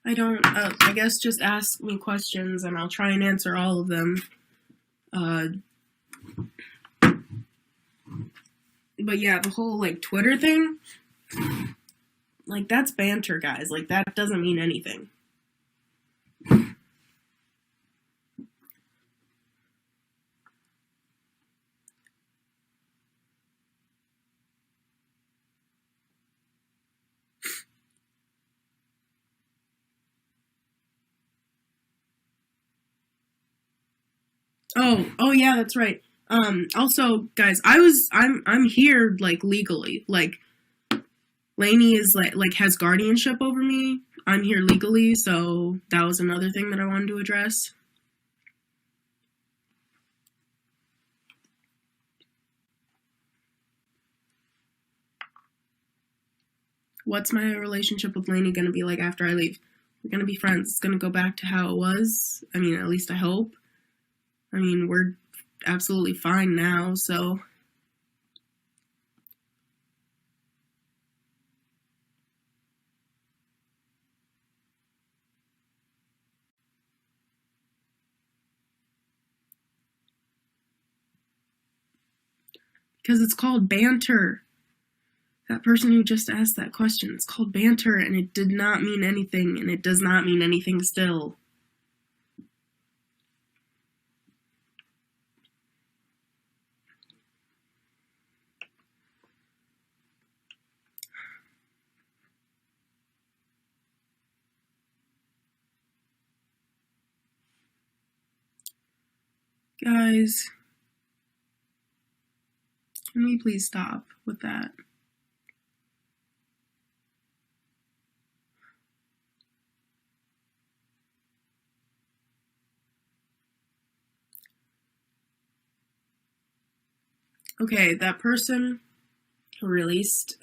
I don't, I guess just ask me questions and I'll try and answer all of them. But yeah, the whole, like, Twitter thing, like, that's banter, guys. Like, that doesn't mean anything. Oh yeah, that's right. Also, guys, I'm here, like, legally. Like, Lainey is, like, has guardianship over me. I'm here legally, so that was another thing that I wanted to address. What's my relationship with Lainey gonna be like after I leave? We're gonna be friends. It's gonna go back to how it was. I mean, at least I hope. I mean, we're absolutely fine now, so. Because it's called banter. That person who just asked that question, it's called banter, and it did not mean anything, and it does not mean anything still. Guys, can we please stop with that? Okay, that person who released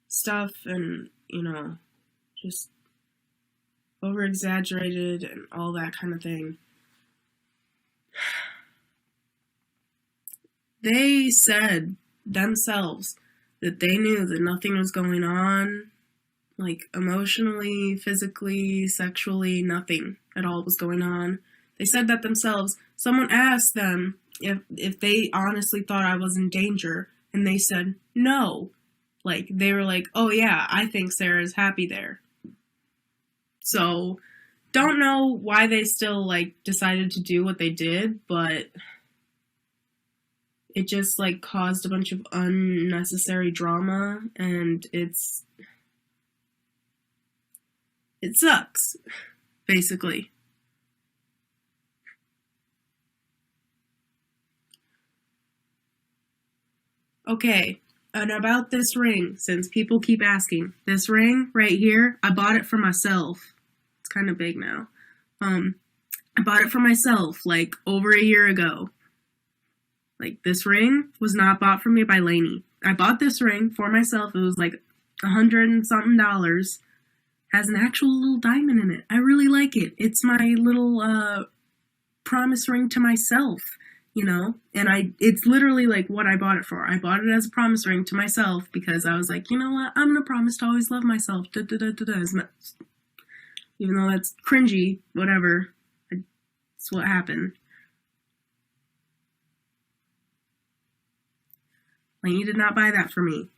stuff and, just over exaggerated and all that kind of thing. They said themselves that they knew that nothing was going on, like, emotionally, physically, sexually, nothing at all was going on. They said that themselves. Someone asked them if they honestly thought I was in danger, and they said no. Like, they were like, oh yeah, I think Sarah's happy there. So, don't know why they still, like, decided to do what they did, but it just, like, caused a bunch of unnecessary drama, and it sucks, basically. Okay, and about this ring, since people keep asking, this ring right here, I bought it for myself. It's kind of big now. I bought it for myself, like, over a year ago. Like, this ring was not bought for me by Lainey. I bought this ring for myself. It was like $100 and something. Has an actual little diamond in it. I really like it. It's my little promise ring to myself, and it's literally like what I bought it for. I bought it as a promise ring to myself because I was like, you know what, I'm gonna promise to always love myself. Even though that's cringy, whatever. It's what happened. Lainey did not buy that for me.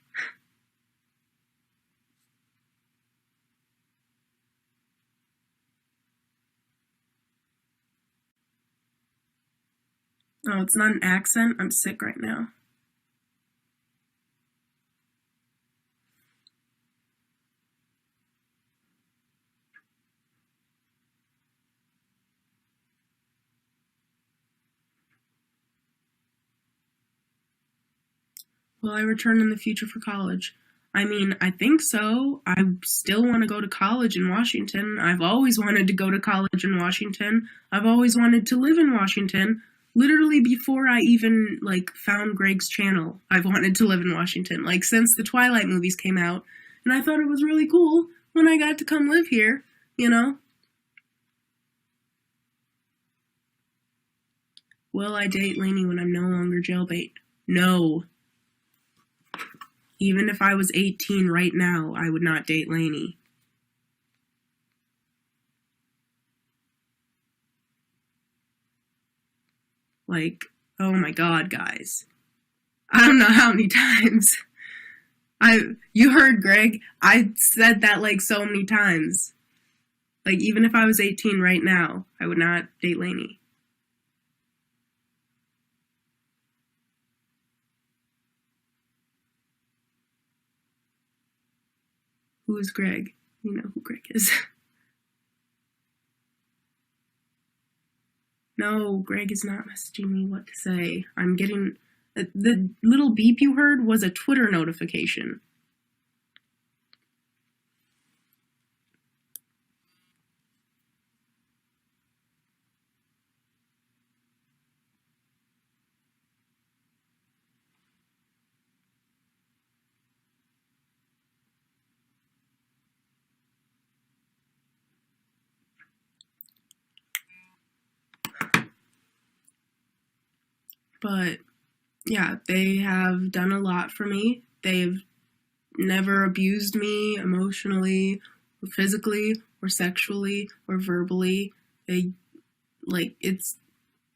Oh, it's not an accent? I'm sick right now. Will I return in the future for college? I mean, I think so. I still want to go to college in Washington. I've always wanted to go to college in Washington. I've always wanted to live in Washington. Literally before I even, like, found Greg's channel, I've wanted to live in Washington. Like, since the Twilight movies came out. And I thought it was really cool when I got to come live here, Will I date Lainey when I'm no longer jailbait? No. Even if I was 18 right now, I would not date Lainey. Like, oh my god, guys. I don't know how many times. You heard Greg. I said that like so many times. Like, even if I was 18 right now, I would not date Lainey. Who is Greg? You know who Greg is. No, Greg is not messaging me what to say. I'm getting... The little beep you heard was a Twitter notification. But yeah, they have done a lot for me. They've never abused me emotionally, or physically, or sexually, or verbally. It's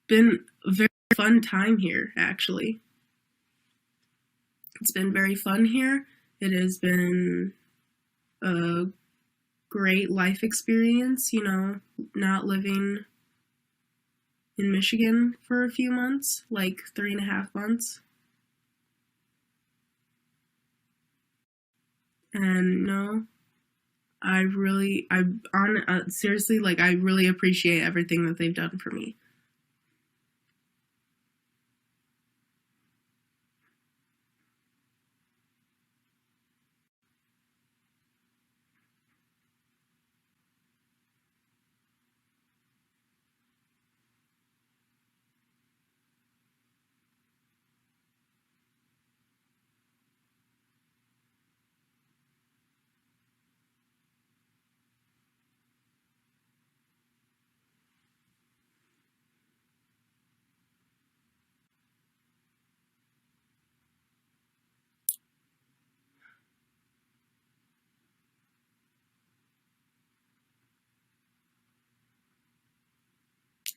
been a very fun time here, actually. It's been very fun here. It has been a great life experience, not living in Michigan for a few months, like 3.5 months. And no, seriously, like, I really appreciate everything that they've done for me.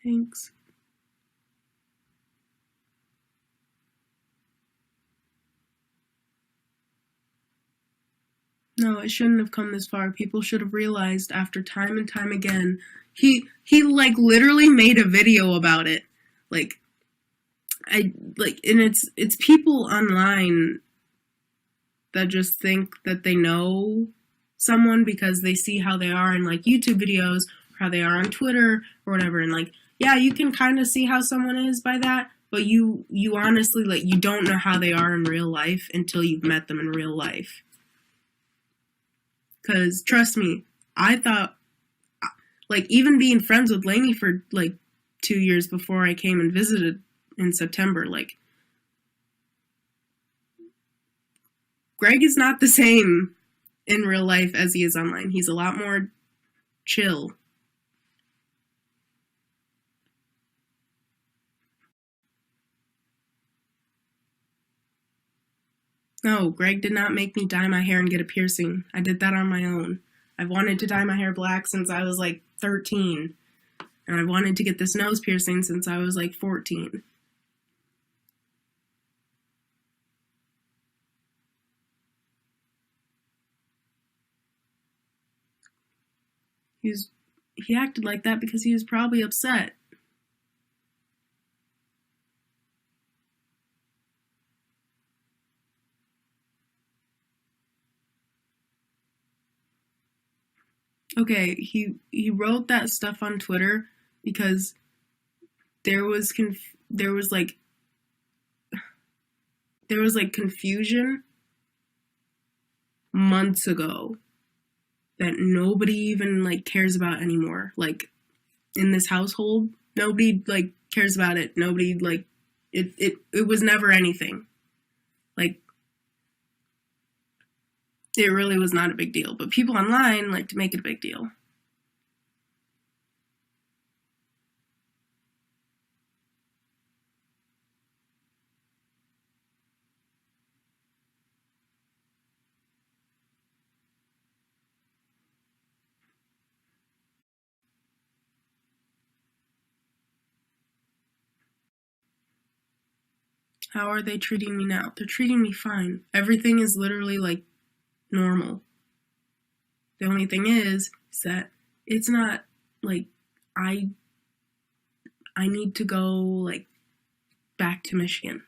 Thanks. No, it shouldn't have come this far. People should have realized after time and time again. He like literally made a video about it. Like, and it's people online that just think that they know someone because they see how they are in like YouTube videos or how they are on Twitter or whatever, and like, yeah, you can kind of see how someone is by that, but you honestly, like, you don't know how they are in real life until you've met them in real life. Because trust me, I thought, like, even being friends with Lainey for like 2 years before I came and visited in September, like, Greg is not the same in real life as he is online. He's a lot more chill. No, Greg did not make me dye my hair and get a piercing. I did that on my own. I've wanted to dye my hair black since I was like 13. And I wanted to get this nose piercing since I was like 14. He acted like that because he was probably upset. Okay, he wrote that stuff on Twitter because there was like confusion months ago that nobody even like cares about anymore. Like, in this household, nobody like cares about it. Nobody like it was never anything. Like, it really was not a big deal. But people online like to make it a big deal. How are they treating me now? They're treating me fine. Everything is literally like normal. The only thing is that it's not like I need to go like back to Michigan.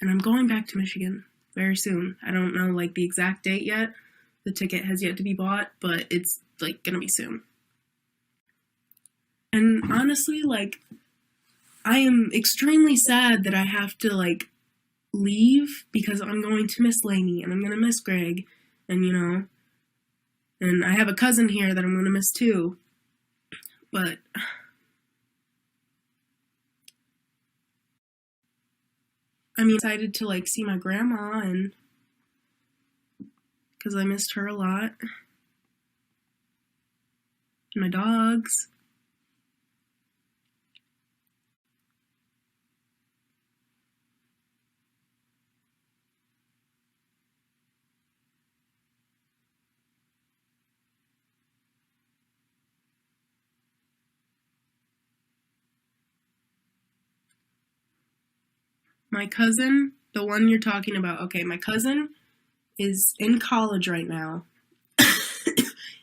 And I'm going back to Michigan very soon. I don't know like the exact date yet. The ticket has yet to be bought, but it's like gonna be soon. And honestly, like I am extremely sad that I have to like leave because I'm going to miss Lainey and I'm gonna miss Greg, and and I have a cousin here that I'm gonna miss too. But I'm excited to like see my grandma, and because I missed her a lot. My dogs. My cousin, the one you're talking about, okay, my cousin is in college right now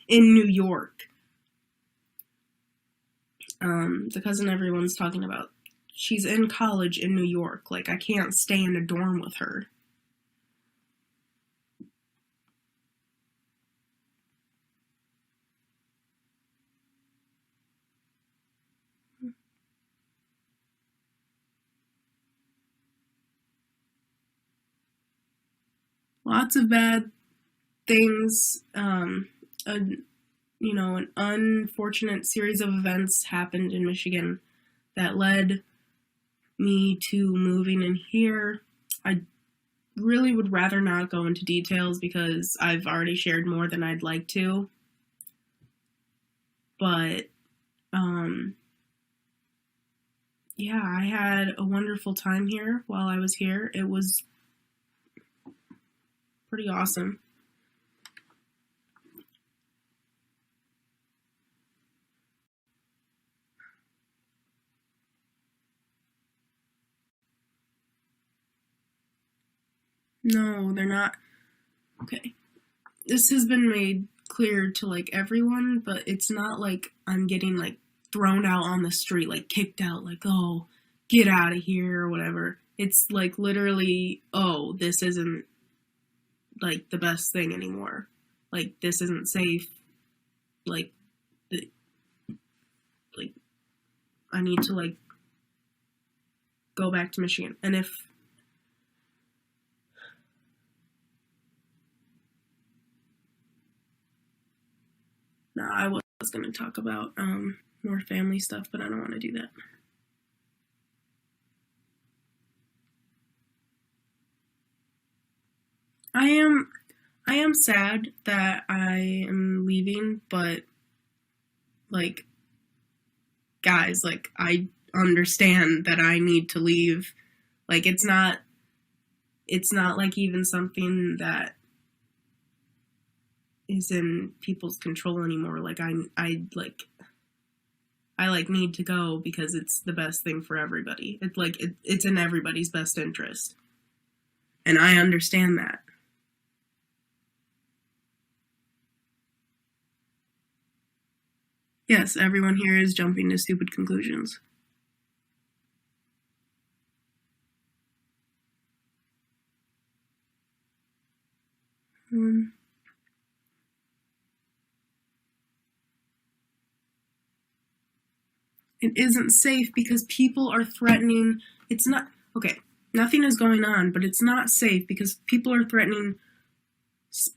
in New York. The cousin everyone's talking about. She's in college in New York. Like, I can't stay in a dorm with her. Lots of bad things. An unfortunate series of events happened in Michigan that led me to moving in here. I really would rather not go into details because I've already shared more than I'd like to. But, yeah, I had a wonderful time here while I was here. It was pretty awesome. No, they're not. Okay. This has been made clear to like everyone, but it's not like I'm getting like thrown out on the street, like kicked out, like, oh, get out of here or whatever. It's like literally, oh, this isn't like the best thing anymore. Like, this isn't safe. Like, the, like, I need to like go back to Michigan. And if no, I was going to talk about more family stuff, but I don't want to do that. I am sad that I am leaving, but like guys, like I understand that I need to leave. Like it's not like even something that is in people's control anymore. Like I like need to go because it's the best thing for everybody. It's in everybody's best interest. And I understand that. Yes, everyone here is jumping to stupid conclusions. Um, it isn't safe because people are threatening. It's not okay. Nothing is going on, but it's not safe because people are threatening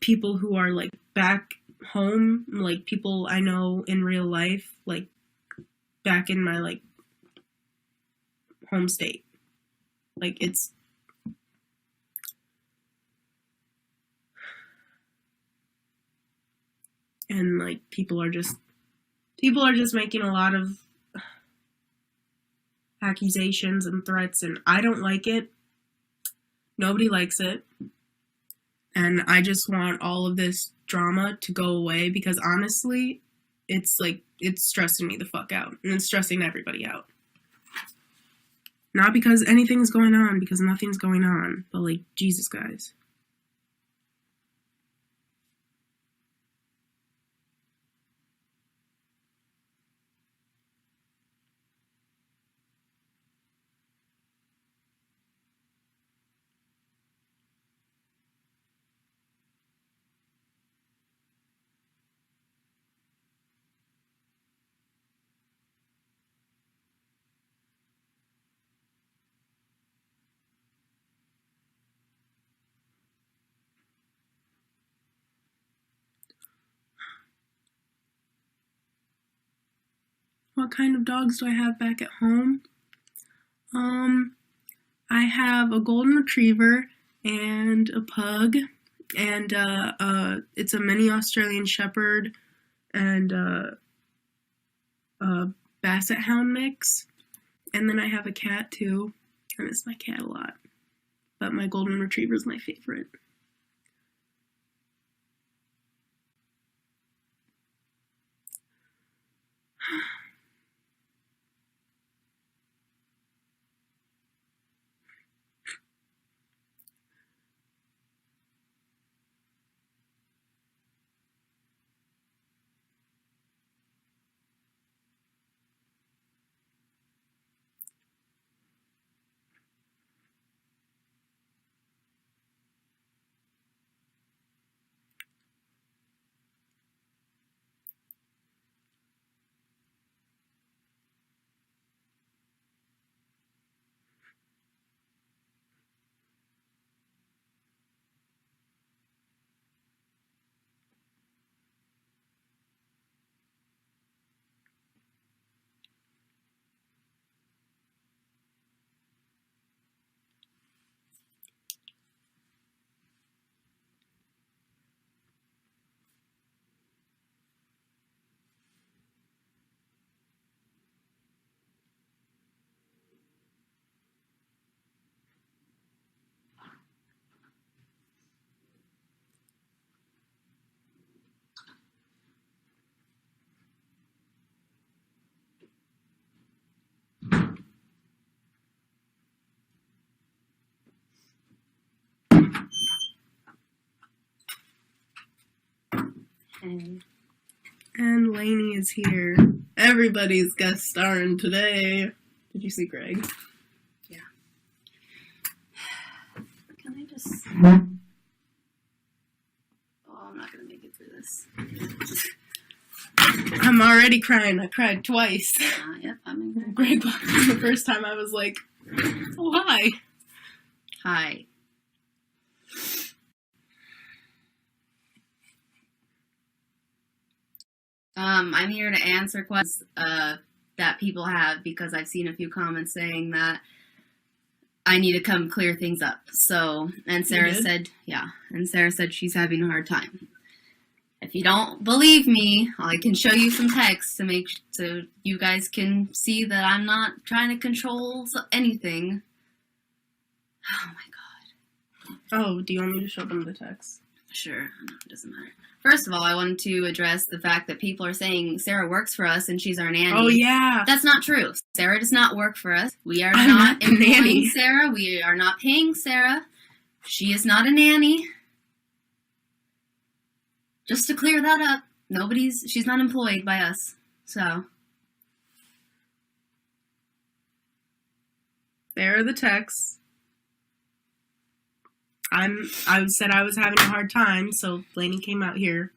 people who are like back home, like people I know in real life, like back in my like home state. Like it's and like people are just making a lot of accusations and threats, and I don't like it. Nobody likes it. And I just want all of this drama to go away because honestly, it's like it's stressing me the fuck out and it's stressing everybody out. Not because anything's going on, because nothing's going on. But, like, Jesus, guys. What kind of dogs do I have back at home? I have a golden retriever and a pug, and it's a mini Australian Shepherd and a Basset Hound mix. And then I have a cat too. I miss my cat a lot, but my golden retriever is my favorite. And Lainey is here. Everybody's guest starring today. Did you see Greg? Yeah. Can I just... Oh, I'm not going to make it through this. I'm already crying. I cried twice. Yep, I'm in there. Greg walked in the first time. I was like, oh, hi. Hi. I'm here to answer questions that people have because I've seen a few comments saying that I need to come clear things up. So, and Sarah said, yeah, and Sarah said she's having a hard time. If you don't believe me, I can show you some text to make so you guys can see that I'm not trying to control anything. Oh my god. Oh, do you want me to show them the text? Sure, it doesn't matter. First of all, I wanted to address the fact that people are saying Sarah works for us and she's our nanny. Oh, yeah. That's not true. Sarah does not work for us. We are I'm not not the nanny. employing Sarah. We are not paying Sarah. She is not a nanny. Just to clear that up, she's not employed by us. So. There are the texts. I said I was having a hard time, so Lainey came out here.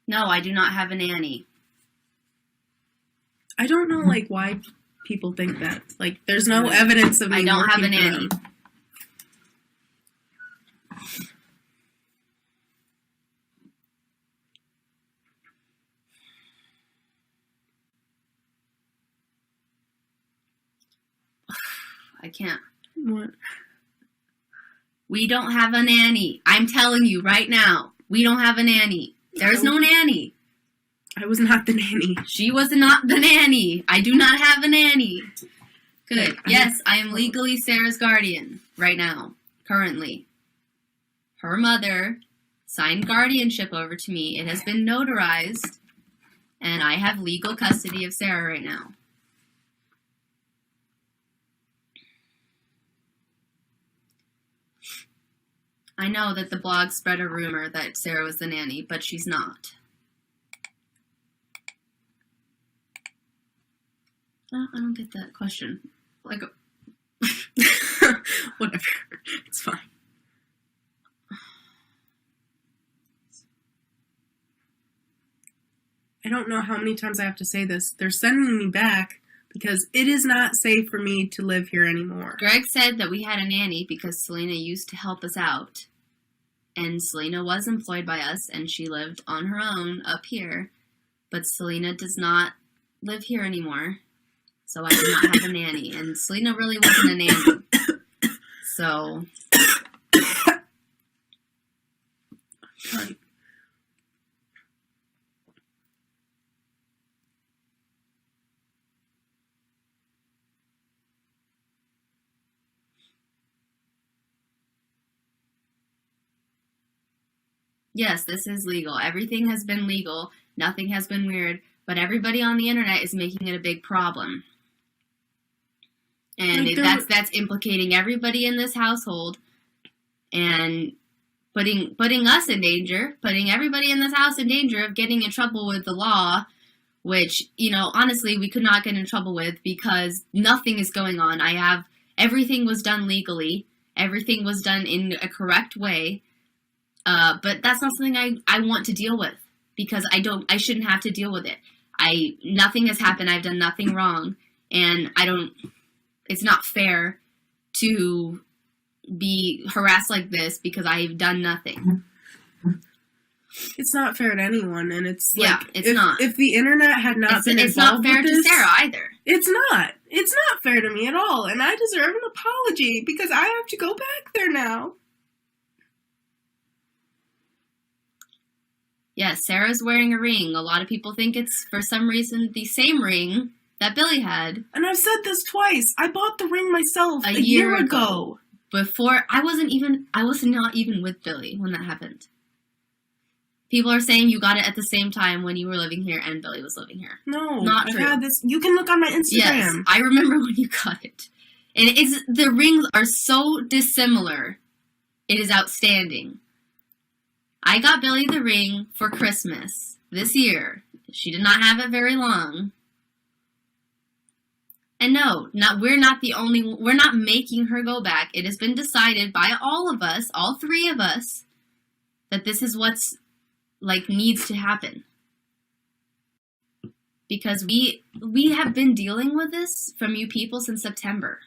No, I do not have a nanny. I don't know, like, why people think that. Like, there's no evidence of me I don't have a working for nanny. them. I can't. What? We don't have a nanny. I'm telling you right now. We don't have a nanny. There's no nanny. I was not the nanny. She was not the nanny. I do not have a nanny. Good. Yes, I am legally Sarah's guardian right now, currently. Her mother signed guardianship over to me. It has been notarized, and I have legal custody of Sarah right now. I know that the blog spread a rumor that Sarah was the nanny, but she's not. I don't get that question. Like, whatever. It's fine. I don't know how many times I have to say this. They're sending me back because it is not safe for me to live here anymore. Greg said that we had a nanny because Selena used to help us out. And Selena was employed by us, and she lived on her own up here. But Selena does not live here anymore. So I did not have a nanny. And Selena really wasn't a nanny. So. Right. Yes, this is legal. Everything has been legal. Nothing has been weird. But everybody on the internet is making it a big problem. And that's implicating everybody in this household and putting us in danger, putting everybody in this house in danger of getting in trouble with the law, which, honestly, we could not get in trouble with because nothing is going on. Everything was done legally. Everything was done in a correct way. But that's not something I want to deal with because I shouldn't have to deal with it. Nothing has happened. I've done nothing wrong. And it's not fair to be harassed like this because I've done nothing. It's not fair to anyone, and it's not. If the internet had not been it's involved not fair with to this, Sarah either. It's not. It's not fair to me at all, and I deserve an apology because I have to go back there now. Yes, Sarah's wearing a ring. A lot of people think it's, for some reason, the same ring that Billie had. And I've said this twice. I bought the ring myself a year year ago. Before, I was not even with Billie when that happened. People are saying you got it at the same time when you were living here and Billie was living here. No, not I've true. had this. You can look on my Instagram. Yes, I remember when you got it. And the rings are so dissimilar. It is outstanding. I got Billie the ring for Christmas this year. She did not have it very long. And no, we're not making her go back. It has been decided by all of us, all three of us, that this is what's needs to happen. Because we have been dealing with this from you people since September.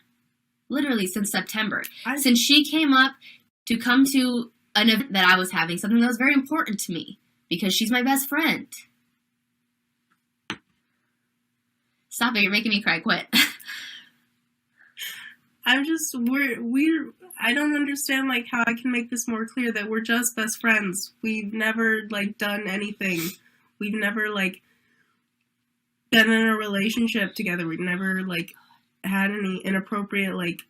Literally since September. Since she came up to come to an event that I was having, something that was very important to me. Because she's my best friend. Stop it, you're making me cry, quit. I don't understand how I can make this more clear that we're just best friends. We've never done anything. We've never been in a relationship together. We've never had any inappropriate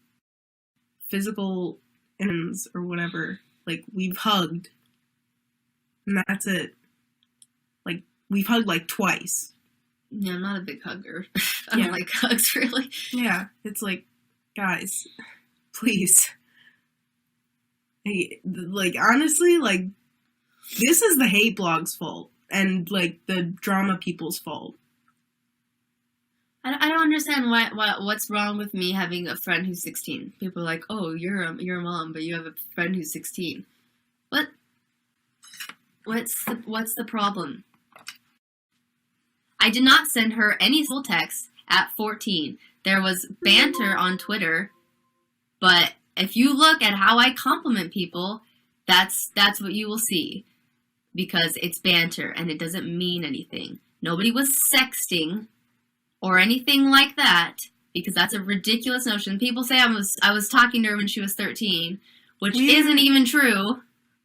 physical ends or whatever. We've hugged. And that's it. We've hugged twice. Yeah, I'm not a big hugger. I don't like hugs, really. Yeah, it's guys, please. Hey, honestly, this is the hate blog's fault. And, the drama people's fault. I don't understand what's wrong with me having a friend who's 16. People are like, oh, you're a mom, but you have a friend who's 16. What's the problem? I did not send her any full text at 14. There was banter on Twitter, but if you look at how I compliment people, that's what you will see. Because it's banter, and it doesn't mean anything. Nobody was sexting or anything like that, because that's a ridiculous notion. People say I was talking to her when she was 13, which isn't even true.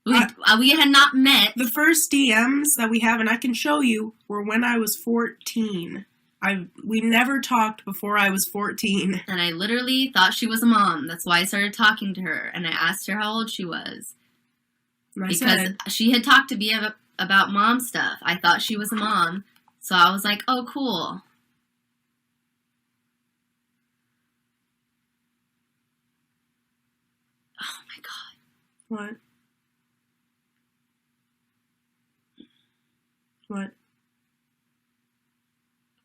We had not met. The first DMs that we have, and I can show you, were when I was 14. We never talked before I was 14. And I literally thought she was a mom. That's why I started talking to her, and I asked her how old she was. Because she had talked to me about mom stuff. I thought she was a mom. So I was like, oh, cool. Oh, my God. What? What?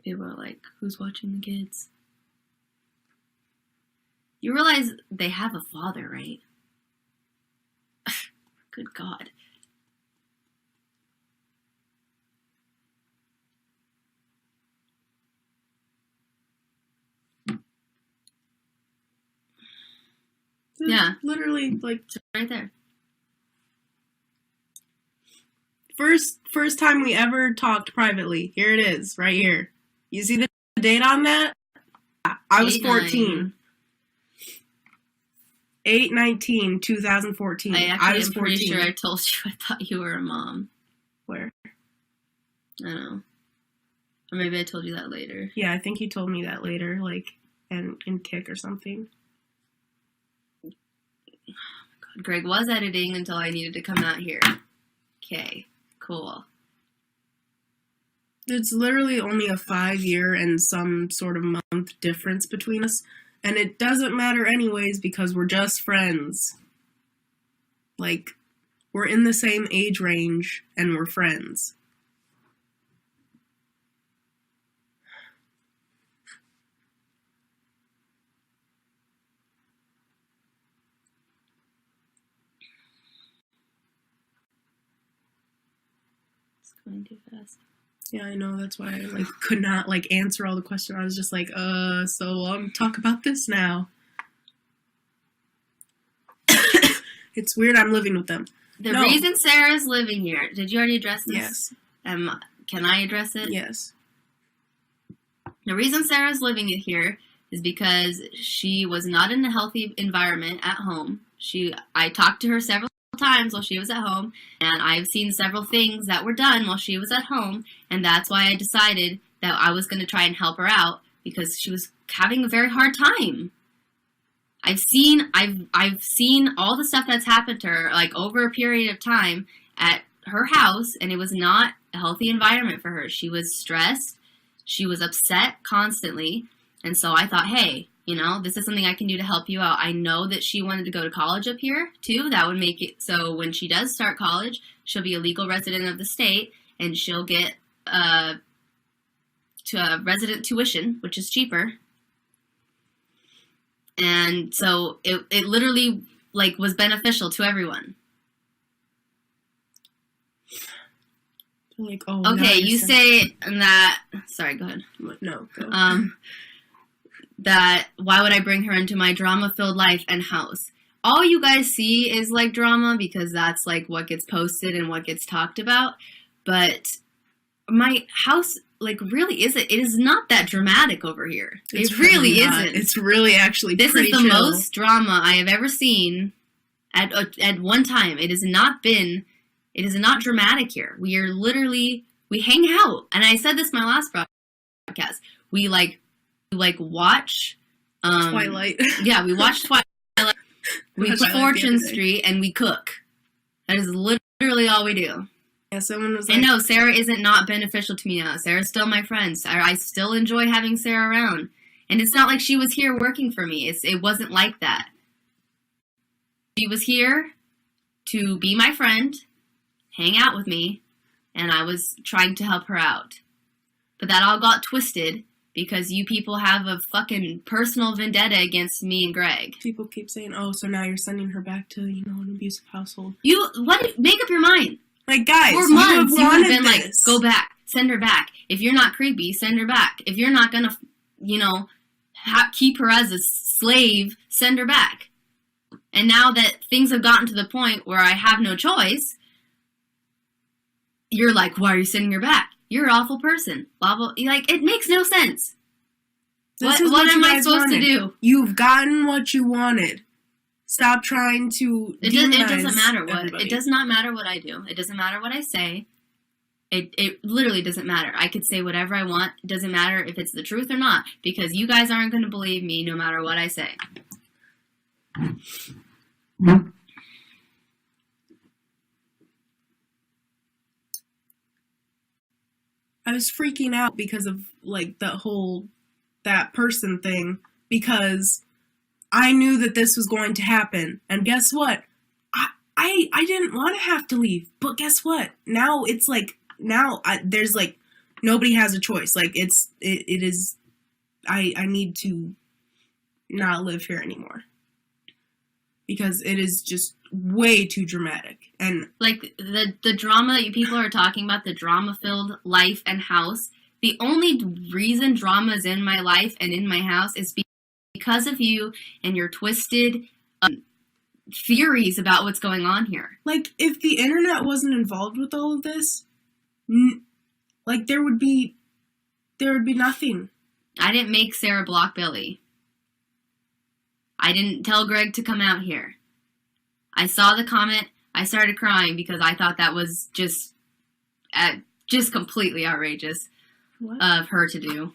People are like, who's watching the kids? You realize they have a father, right? Good God. Yeah. Literally, like... Right there. First time we ever talked privately. Here it is, right here. You see the date on that? I was 14. 8/19/2014. I was 14. I'm pretty sure I told you I thought you were a mom. Where? I don't know. Or maybe I told you that later. Yeah, I think you told me that later, like, in Kick or something. Greg was editing until I needed to come out here. Okay, cool. It's literally only a 5-year and some sort of month difference between us. And it doesn't matter anyways because we're just friends. Like, we're in the same age range and we're friends. It's going too fast. Yeah, I know. That's why I like could not like answer all the questions. I was just like, so talk about this now. It's weird. I'm living with them. The reason Sarah's living here. Did you already address this? Yes. Can I address it? Yes. The reason Sarah's living here is because she was not in a healthy environment at home. I talked to her several times while she was at home, and I've seen several things that were done while she was at home, and that's why I decided that I was going to try and help her out because she was having a very hard time. I've seen all the stuff that's happened to her like over a period of time at her house, and it was not a healthy environment for her. She was stressed, she was upset constantly, and so I thought, hey, this is something I can do to help you out. I know that she wanted to go to college up here, too. That would make it so when she does start college, she'll be a legal resident of the state, and she'll get to a resident tuition, which is cheaper. And so it literally, like, was beneficial to everyone. Like, oh, okay, you say that... Sorry, go ahead. No, go. That why would I bring her into my drama-filled life and house? All you guys see is like drama because that's like what gets posted and what gets talked about. But my house like really isn't. It is not that dramatic over here. It really isn't. It's really actually this pretty is the chill. most drama I have ever seen at one time. It is not dramatic here. We hang out, and I said this in my last podcast. We watch Twilight. Yeah, we watch Twilight. We watch Fortune Street and we cook. That is literally all we do. Yeah, someone was like... And no, Sarah isn't not beneficial to me now. Sarah's still my friend. I still enjoy having Sarah around. And it's not like she was here working for me. It wasn't like that. She was here to be my friend, hang out with me, and I was trying to help her out. But that all got twisted because you people have a fucking personal vendetta against me and Greg. People keep saying, oh, so now you're sending her back to, an abusive household. Make up your mind. Like, guys, for months you have been this. like, go back, send her back. If you're not creepy, send her back. If you're not gonna, keep her as a slave, send her back. And now that things have gotten to the point where I have no choice, you're like, why are you sending her back? You're an awful person. Blah, blah. Like, it makes no sense. What am I supposed to do? You've gotten what you wanted. Stop trying to It doesn't matter what. Everybody. It does not matter what I do. It doesn't matter what I say. It literally doesn't matter. I could say whatever I want. It doesn't matter if it's the truth or not. Because you guys aren't going to believe me no matter what I say. I was freaking out because of, like, that person thing. Because I knew that this was going to happen. And guess what? I didn't want to have to leave. But guess what? Now it's, like, now there's like nobody has a choice. Like it is. I need to not live here anymore because it is just way too dramatic. And like the drama that you people are talking about, the drama-filled life and house. The only reason drama is in my life and in my house is because of you and your twisted theories about what's going on here. Like, if the internet wasn't involved with all of this, like, there would be nothing. I didn't make Sarah block Billie. I didn't tell Greg to come out here. I saw the comment. I started crying because I thought that was just completely outrageous. What? Of her to do.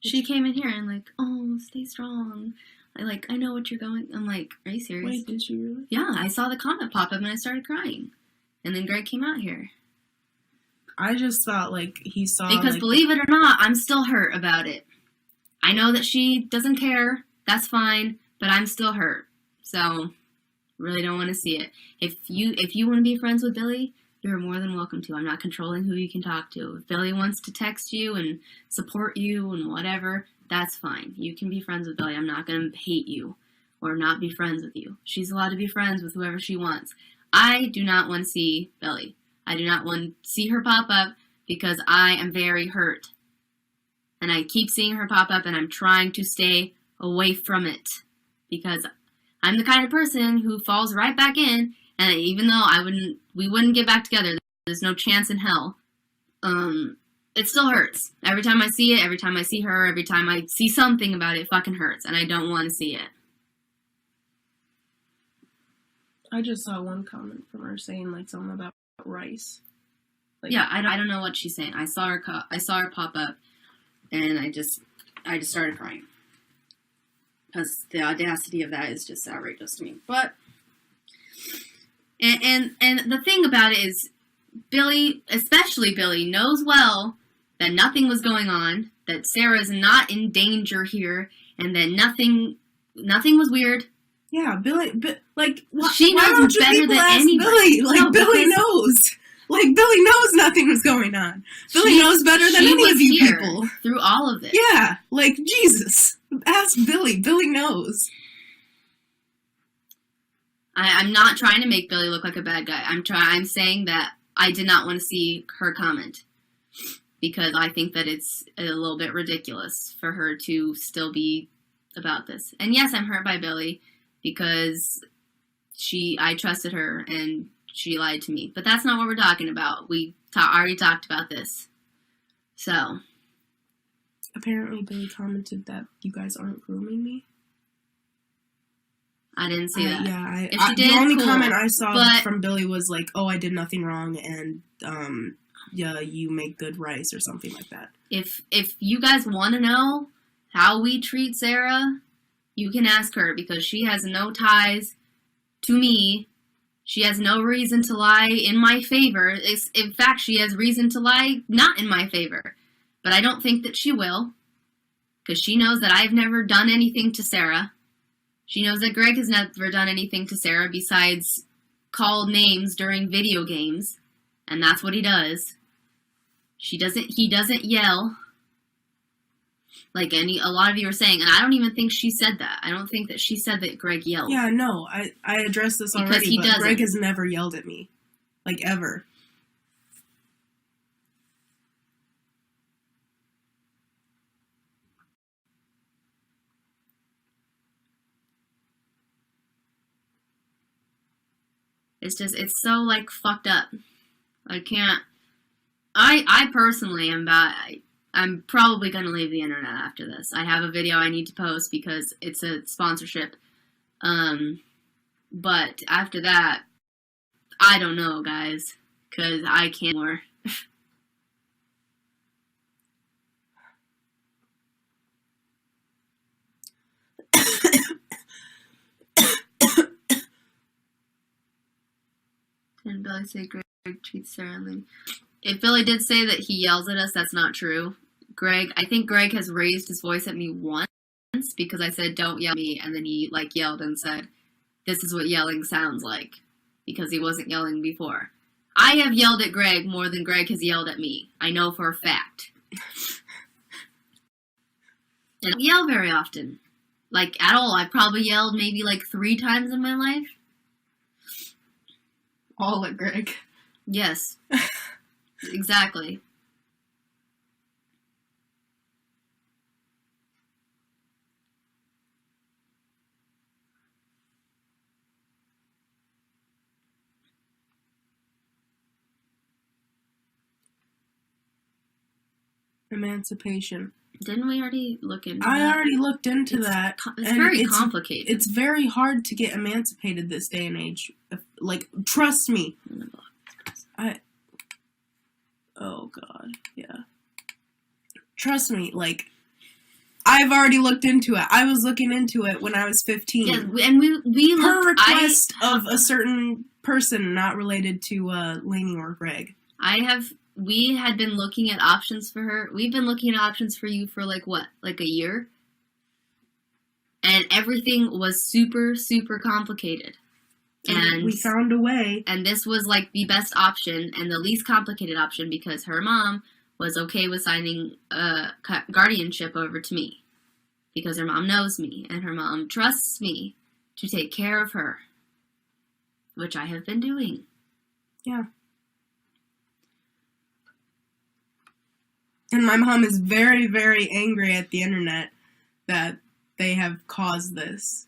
She came in here and like, oh, stay strong. I know what you're going. I'm like, are you serious? Wait, did you really? Yeah, I saw the comment pop up and I started crying. And then Greg came out here. I just thought like he saw. Because like, believe it or not, I'm still hurt about it. I know that she doesn't care. That's fine, but I'm still hurt. So, really don't want to see it. If you want to be friends with Billie, you're more than welcome to. I'm not controlling who you can talk to. If Billie wants to text you and support you and whatever, that's fine. You can be friends with Billie. I'm not going to hate you or not be friends with you. She's allowed to be friends with whoever she wants. I do not want to see Billie. I do not want to see her pop up because I am very hurt. And I keep seeing her pop up and I'm trying to stay away from it because I'm the kind of person who falls right back in. And even though we wouldn't get back together, there's no chance in hell. It still hurts. Every time I see it, every time I see her, every time I see something about it, it fucking hurts. And I don't want to see it. I just saw one comment from her saying like something about rice. Like, yeah, I don't know what she's saying. I saw her pop up, and I just started crying. Because the audacity of that is just outrageous to me. But And the thing about it is, Billie, especially Billie, knows well that nothing was going on, that Sarah's not in danger here, and that nothing was weird. Yeah, Billie, like, she knows better than anybody. Billie? Like, no, Billie knows. Like, Billie knows nothing was going on. Billie knows better than any of you people. Through all of this. Yeah, like, Jesus. Ask Billie. Billie knows. I'm not trying to make Billie look like a bad guy. I'm saying that I did not want to see her comment because I think that it's a little bit ridiculous for her to still be about this. And yes, I'm hurt by Billie because I trusted her and she lied to me. But that's not what we're talking about. We already talked about this. So. Apparently Billie commented that you guys aren't grooming me. I didn't see that. Yeah, if she did, the only cool. comment I saw from Billie was like, "Oh, I did nothing wrong," and yeah, you make good rice or something like that. If you guys want to know how we treat Sarah, you can ask her because she has no ties to me. She has no reason to lie in my favor. In fact, she has reason to lie not in my favor. But I don't think that she will because she knows that I've never done anything to Sarah. She knows that Greg has never done anything to Sarah besides call names during video games, and that's what he does. He doesn't yell like a lot of you are saying, and I don't even think she said that. I don't think that she said that Greg yelled. Yeah, no, I addressed this because already, but doesn't. Greg has never yelled at me, like ever. It's so, like, fucked up. I can't... I personally am I'm probably going to leave the internet after this. I have a video I need to post because it's a sponsorship. But after that, I don't know, guys. Because I can't more. Did Billie say Greg treats Sarah and Lainey? If Billie did say that he yells at us, that's not true. I think Greg has raised his voice at me once because I said, don't yell at me, and then he, yelled and said, this is what yelling sounds like, because he wasn't yelling before. I have yelled at Greg more than Greg has yelled at me. I know for a fact. And I don't yell very often. Like, at all. I've probably yelled maybe like 3 times in my life. All at Greg. Yes. Exactly. Emancipation. Didn't we already look into I that? already looked into that. It's very complicated. It's very hard to get emancipated this day and age. Like, trust me. Oh, God. Yeah. Trust me. Like, I've already looked into it. I was looking into it when I was 15. Yeah, and we looked... Per request of a certain person not related to Lainey or Greg. We had been looking at options for her. We've been looking at options for you for like what? Like a year? And everything was super, super complicated. And we found a way. And this was like the best option and the least complicated option because her mom was okay with signing guardianship over to me. Because her mom knows me and her mom trusts me to take care of her. Which I have been doing. Yeah. And my mom is very, very angry at the internet that they have caused this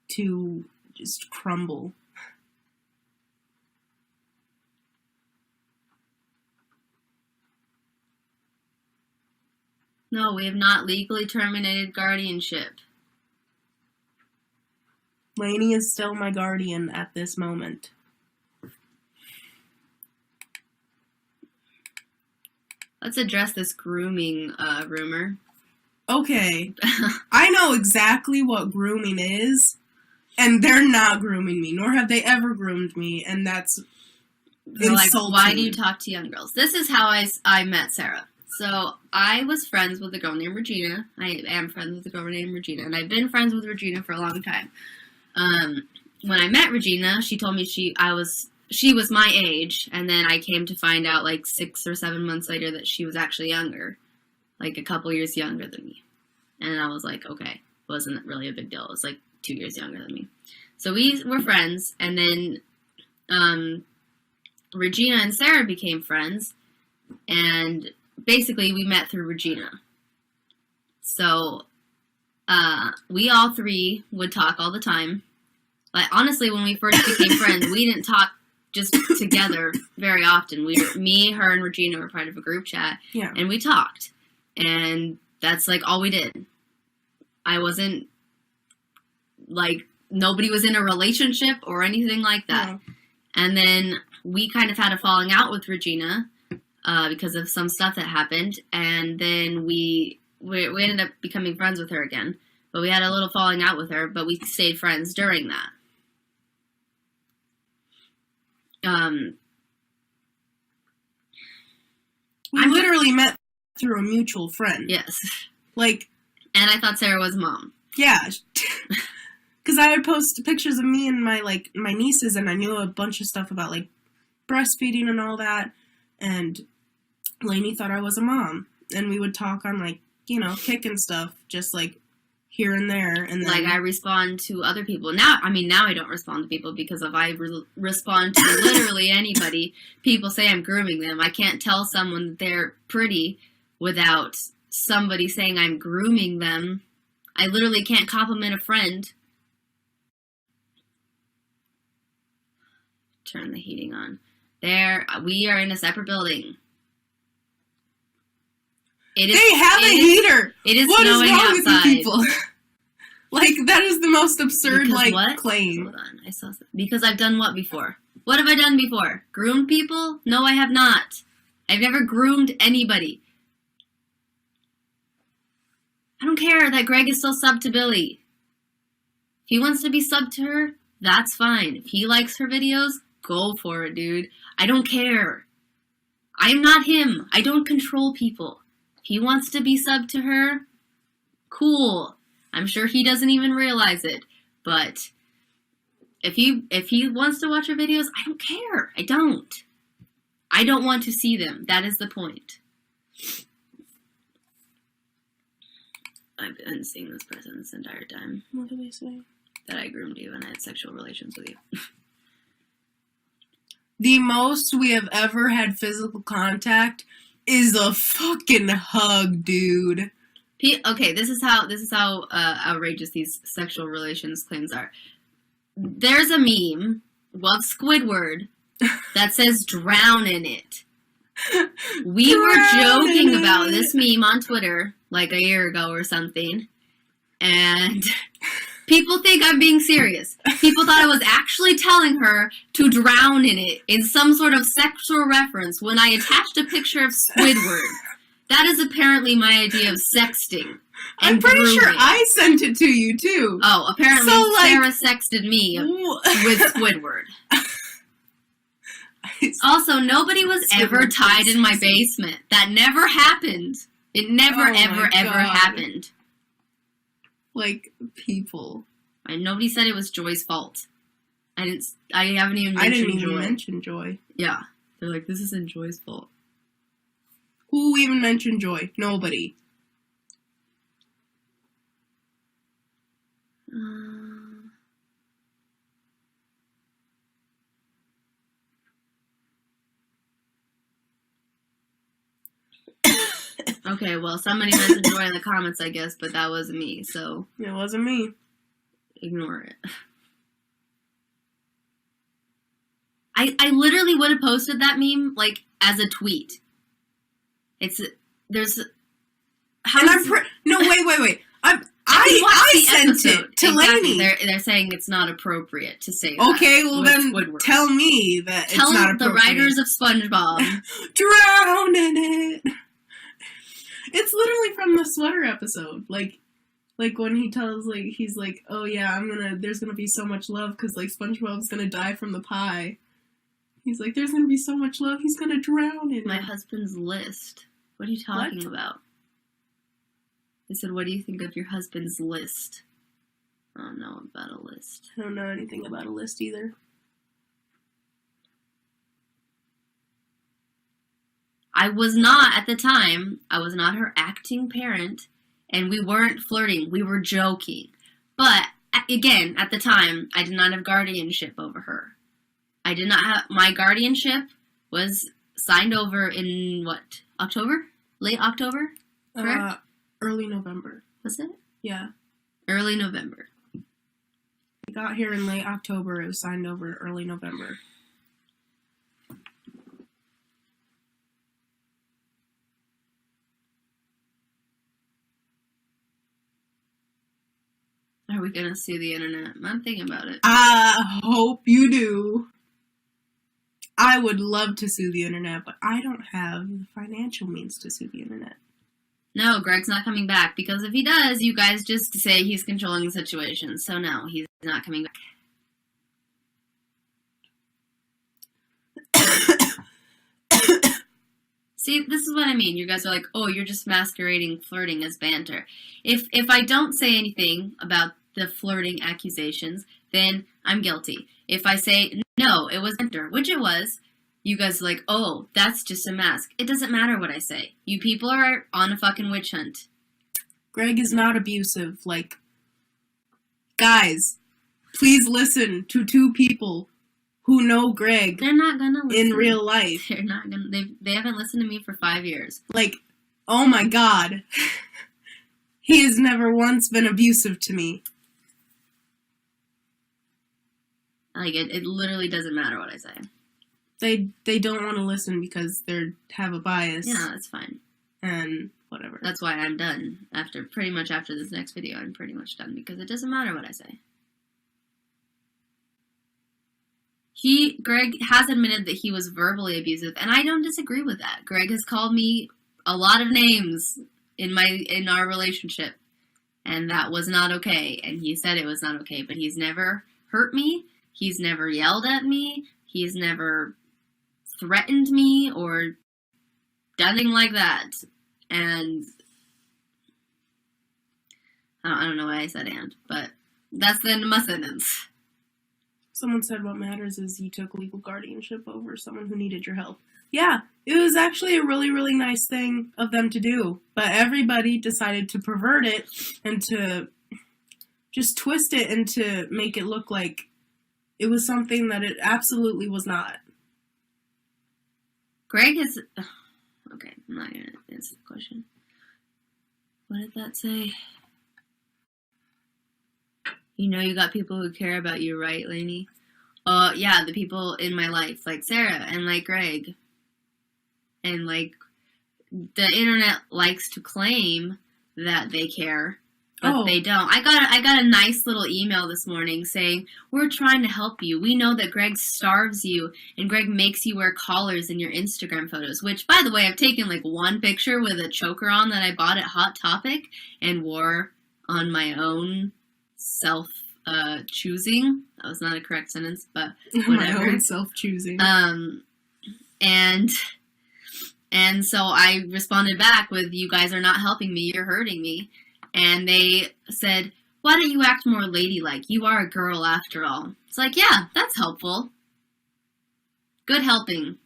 to just crumble. No, we have not legally terminated guardianship. Lainey is still my guardian at this moment. Let's address this grooming rumor. Okay. I know exactly what grooming is, and they're not grooming me, nor have they ever groomed me, and that's insulting. Like, why do you talk to young girls? This is how I met Sarah. So, I was friends with a girl named Regina. I am friends with a girl named Regina, and I've been friends with Regina for a long time. When I met Regina, she told me she was my age, and then I came to find out like 6 or 7 months later that she was actually younger, like a couple years younger than me. And I was like, okay, it wasn't really a big deal. It was like 2 years younger than me. So we were friends, and then Regina and Sarah became friends, and basically we met through Regina. So we all 3 would talk all the time. Like, honestly, when we first became friends, we didn't talk just together very often. Me, her, and Regina were part of a group chat, and we talked. And that's, like, all we did. I wasn't, like, nobody was in a relationship or anything like that. No. And then we kind of had a falling out with Regina because of some stuff that happened. And then we ended up becoming friends with her again. But we had a little falling out with her, but we stayed friends during that. We literally met through a mutual friend. Yes. Like. And I thought Sarah was mom. Yeah. Because I would post pictures of me and my nieces, and I knew a bunch of stuff about, like, breastfeeding and all that. And Lainey thought I was a mom. And we would talk on, like, you know, Kik and stuff, just, like, here and there. And then, like, I respond to other people. Now I don't respond to people because if I respond to literally anybody, people say I'm grooming them. I can't tell someone that they're pretty without somebody saying I'm grooming them. I literally can't compliment a friend. Turn the heating on. We are in a separate building. They have a heater. It is what snowing is wrong outside. With you people? Like, that is the most absurd, claim. Hold on, I saw something. Because I've done what before? What have I done before? Groomed people? No, I have not. I've never groomed anybody. I don't care that Greg is still subbed to Billie. If he wants to be subbed to her, that's fine. If he likes her videos, go for it, dude. I don't care. I'm not him. I don't control people. If he wants to be subbed to her, cool. I'm sure he doesn't even realize it. But If he wants to watch our videos, I don't care. I don't want to see them. That is the point. I've been seeing this person this entire time. What do they say? That I groomed you and I had sexual relations with you. The most we have ever had physical contact is a fucking hug, dude. Okay, this is how outrageous these sexual relations claims are. There's a meme of Squidward that says "drown in it." We were joking about this meme on Twitter like a year ago or something, and people think I'm being serious. People thought I was actually telling her to drown in it in some sort of sexual reference when I attached a picture of Squidward. That is apparently my idea of sexting. I'm pretty sure I sent it to you, too. Oh, apparently Sarah sexted me with Squidward. Also, nobody was ever tied in my basement. That never happened. It never, ever happened. Like, people. And nobody said it was Joy's fault. I haven't even mentioned Joy. I didn't even mention Joy. Yeah. They're like, this isn't Joy's fault. Who even mentioned Joy? Nobody. Okay, well, somebody mentioned Joy in the comments, I guess, but that wasn't me, so... It wasn't me. Ignore it. I literally would have posted that meme, like, as a tweet. There's... No, wait. I sent it to Lainey. They're saying it's not appropriate to say that. Okay, well then tell me that it's not appropriate. Tell the writers of SpongeBob. Drown in it. It's literally from the sweater episode. Like when he tells, like, he's like, oh yeah, there's gonna be so much love because, like, SpongeBob's gonna die from the pie. He's like, there's gonna be so much love, he's gonna drown in it. My husband's list. What are you talking about? I said, what do you think of your husband's list? I don't know about a list. I don't know anything about a list either. At the time, I was not her acting parent, and we weren't flirting. We were joking. But, again, at the time, I did not have guardianship over her. My guardianship was signed over in, October? Late October? Correct? Early November. Was it? Yeah. Early November. I got here in late October. It was signed over early November. Are we gonna sue the internet? I'm thinking about it. I hope you do. I would love to sue the internet, but I don't have the financial means to sue the internet. No, Greg's not coming back, because if he does, you guys just say he's controlling the situation. So no, he's not coming back. See, this is what I mean. You guys are like, oh, you're just masquerading flirting as banter. If I don't say anything about the flirting accusations, then I'm guilty. If I say, no, it was banter, which it was, you guys are like, oh, that's just a mask. It doesn't matter what I say. You people are on a fucking witch hunt. Greg is not abusive. Like, guys, please listen to two people who know Greg. They're not gonna listen. In real life. They're not gonna. They haven't listened to me for 5 years. Like, oh my god. He has never once been abusive to me. Like, it literally doesn't matter what I say. They don't want to listen because they have a bias. Yeah, that's fine. And whatever. That's why I'm done. Pretty much after this next video, I'm pretty much done because it doesn't matter what I say. Greg has admitted that he was verbally abusive, and I don't disagree with that. Greg has called me a lot of names in our relationship, and that was not okay. And he said it was not okay, but he's never hurt me. He's never yelled at me. He's never threatened me or done anything like that. And I don't know why I said and, but that's the end of my sentence. Someone said what matters is you took legal guardianship over someone who needed your help. Yeah, it was actually a really, really nice thing of them to do. But everybody decided to pervert it and to just twist it and to make it look like it was something that it absolutely was not. Greg has... Okay, I'm not going to answer the question. What did that say? You know you got people who care about you, right, Lainey? Yeah, the people in my life, like Sarah and like Greg. And like, the internet likes to claim that they care, but they don't. I got a nice little email this morning saying, we're trying to help you. We know that Greg starves you, and Greg makes you wear collars in your Instagram photos, which, by the way, I've taken like one picture with a choker on that I bought at Hot Topic and wore on my own self-choosing. That was not a correct sentence, but whatever. My own self-choosing. And so I responded back with, you guys are not helping me, you're hurting me. And they said, why don't you act more ladylike? You are a girl after all. It's like, yeah, that's helpful. Good helping.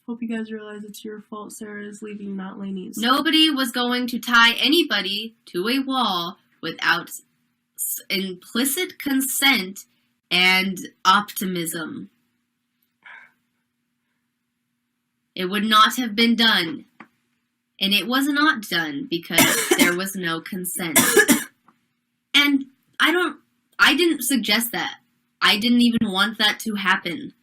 Hope you guys realize it's your fault Sarah is leaving, not Lainey's. Nobody was going to tie anybody to a wall without implicit consent and optimism. It would not have been done. And it was not done because there was no consent. And I didn't suggest that. I didn't even want that to happen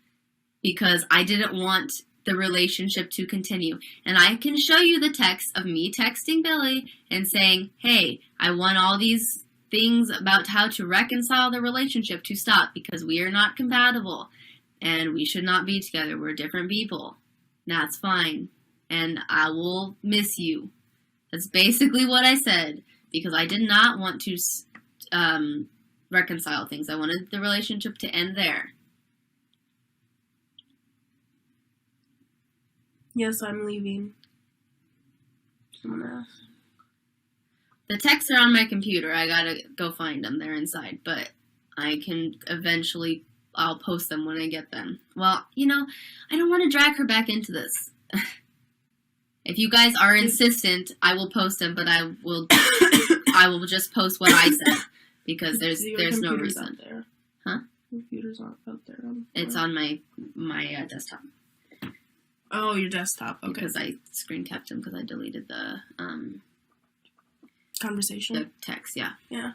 because I didn't want the relationship to continue. And I can show you the text of me texting Billie and saying, hey, I want all these things about how to reconcile the relationship to stop because we are not compatible and we should not be together. We're different people. That's fine. And I will miss you. That's basically what I said because I did not want to reconcile things. I wanted the relationship to end there. Yes, I'm leaving. Someone else. The texts are on my computer. I gotta go find them. They're inside. But I can eventually... I'll post them when I get them. Well, you know, I don't want to drag her back into this. If you guys are insistent, I will post them, but I will just post what I said because there's no reason. Out there. Huh? Computer's not out there. It's on my desktop. Oh, your desktop. Okay. Because I screen capped them because I deleted the conversation. The text, yeah. Yeah.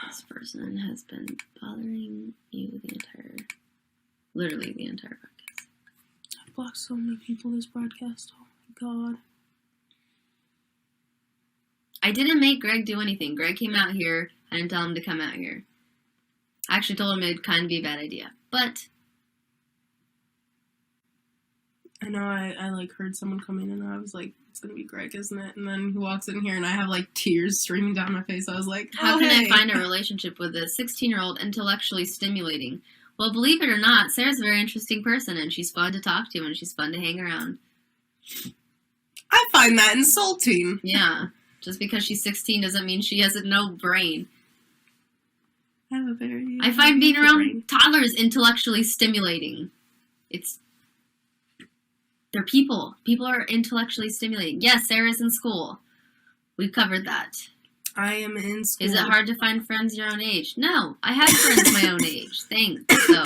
This person has been bothering you literally the entire podcast. I've blocked so many people this broadcast. Oh my god. I didn't make Greg do anything. Greg came out here. I didn't tell him to come out here. I actually told him it'd kind of be a bad idea. But I know I like heard someone come in and I was like, it's gonna be Greg, isn't it? And then he walks in here and I have like tears streaming down my face. I was like, how can I find a relationship with a 16-year-old intellectually stimulating? Well, believe it or not, Sarah's a very interesting person and she's fun to talk to and she's fun to hang around. I find that insulting. Yeah. Just because she's 16 doesn't mean she has no brain. I find being around toddlers intellectually stimulating. They're people. People are intellectually stimulating. Yes, Sarah's in school. We've covered that. I am in school. Is it hard to find friends your own age? No, I have friends my own age. Thanks, though.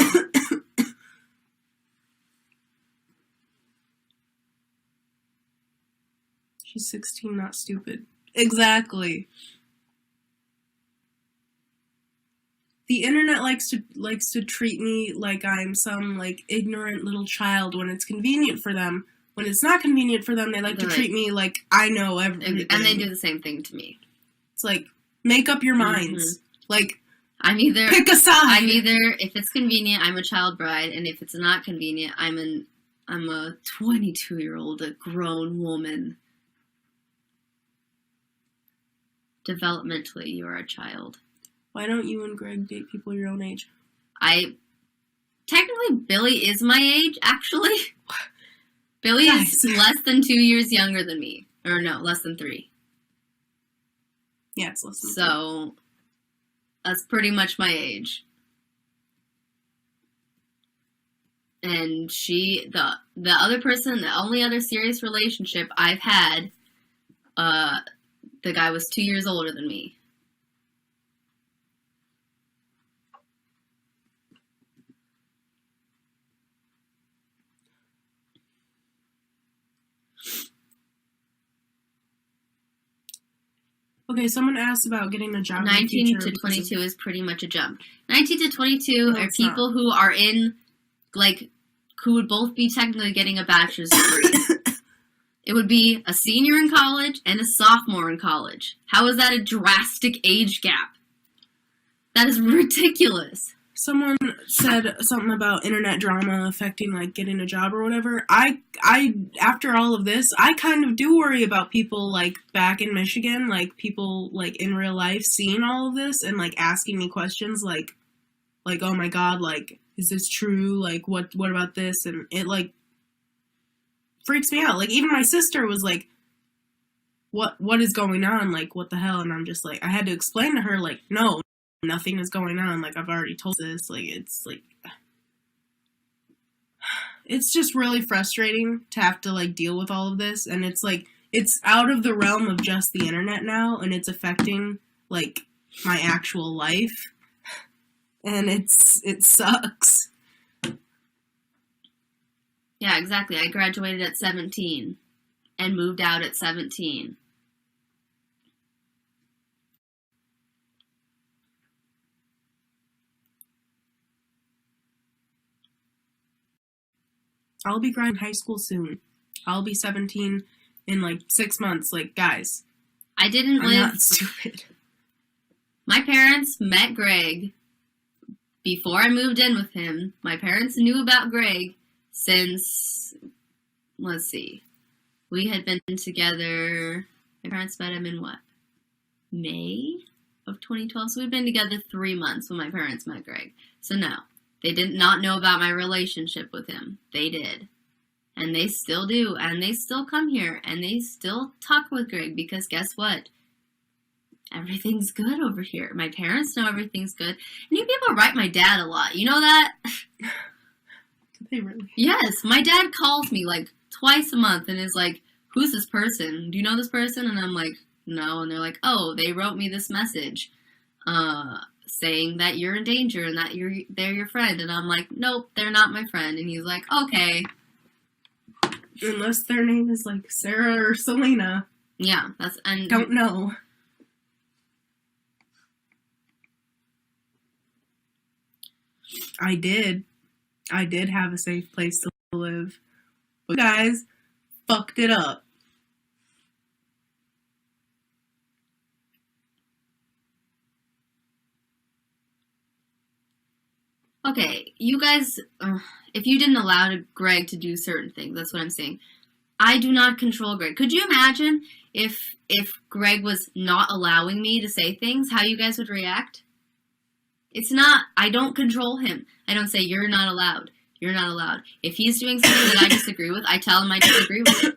She's 16, not stupid. Exactly. The internet likes to treat me like I'm some like ignorant little child when it's convenient for them. When it's not convenient for them, they like to treat me like I know everything. And they do the same thing to me. It's like, make up your minds. Mm-hmm. Like, pick a side. I'm either, if it's convenient, I'm a child bride, and if it's not convenient, I'm a 22-year-old, a grown woman. Developmentally, you are a child. Why don't you and Greg date people your own age? Technically, Billie is my age, actually. Billie is less than 2 years younger than me. Or no, less than 3. Yeah, it's less than 3. So that's pretty much my age. And the other person, the only other serious relationship I've had, the guy was 2 years older than me. Okay, someone asked about getting a job. 19 to 22 is pretty much a jump. 19 to 22 are people who are in, like, who would both be technically getting a bachelor's degree. It would be a senior in college and a sophomore in college. How is that a drastic age gap? That is ridiculous. Someone said something about internet drama affecting, like, getting a job or whatever. I after all of this, I kind of do worry about people, like, back in Michigan, like, people, like, in real life seeing all of this and, like, asking me questions, like, oh my god, like, is this true? Like, what about this? And it, like, freaks me out. Like, even my sister was like, what is going on? Like, what the hell? And I'm just like, I had to explain to her, like, no, nothing is going on. Like, I've already told this. Like, it's just really frustrating to have to, like, deal with all of this. And it's like, it's out of the realm of just the internet now, and it's affecting, like, my actual life. And it sucks. Yeah, exactly. I graduated at 17 and moved out at 17. I'll be graduating high school soon. I'll be 17 in, like, 6 months. Like, guys, I'm not stupid. My parents met Greg before I moved in with him. My parents knew about Greg since, let's see, we had been together, my parents met him in what, May of 2012? So we've been together 3 months when my parents met Greg. So no, they did not know about my relationship with him. They did. And they still do. And they still come here. And they still talk with Greg because guess what? Everything's good over here. My parents know everything's good. And you people write my dad a lot. You know that? Do they really? Yes. My dad calls me like twice a month and is like, who's this person? Do you know this person? And I'm like, no. And they're like, oh, they wrote me this message saying that you're in danger and that they're your friend. And I'm like, nope, they're not my friend. And he's like, okay. Unless their name is like Sarah or Selena. Yeah. Don't know. I did have a safe place to live. But you guys fucked it up. Okay, you guys, if you didn't allow Greg to do certain things, that's what I'm saying. I do not control Greg. Could you imagine if Greg was not allowing me to say things, how you guys would react? It's not, I don't control him. I don't say, you're not allowed. You're not allowed. If he's doing something that I disagree with, I tell him I disagree with it.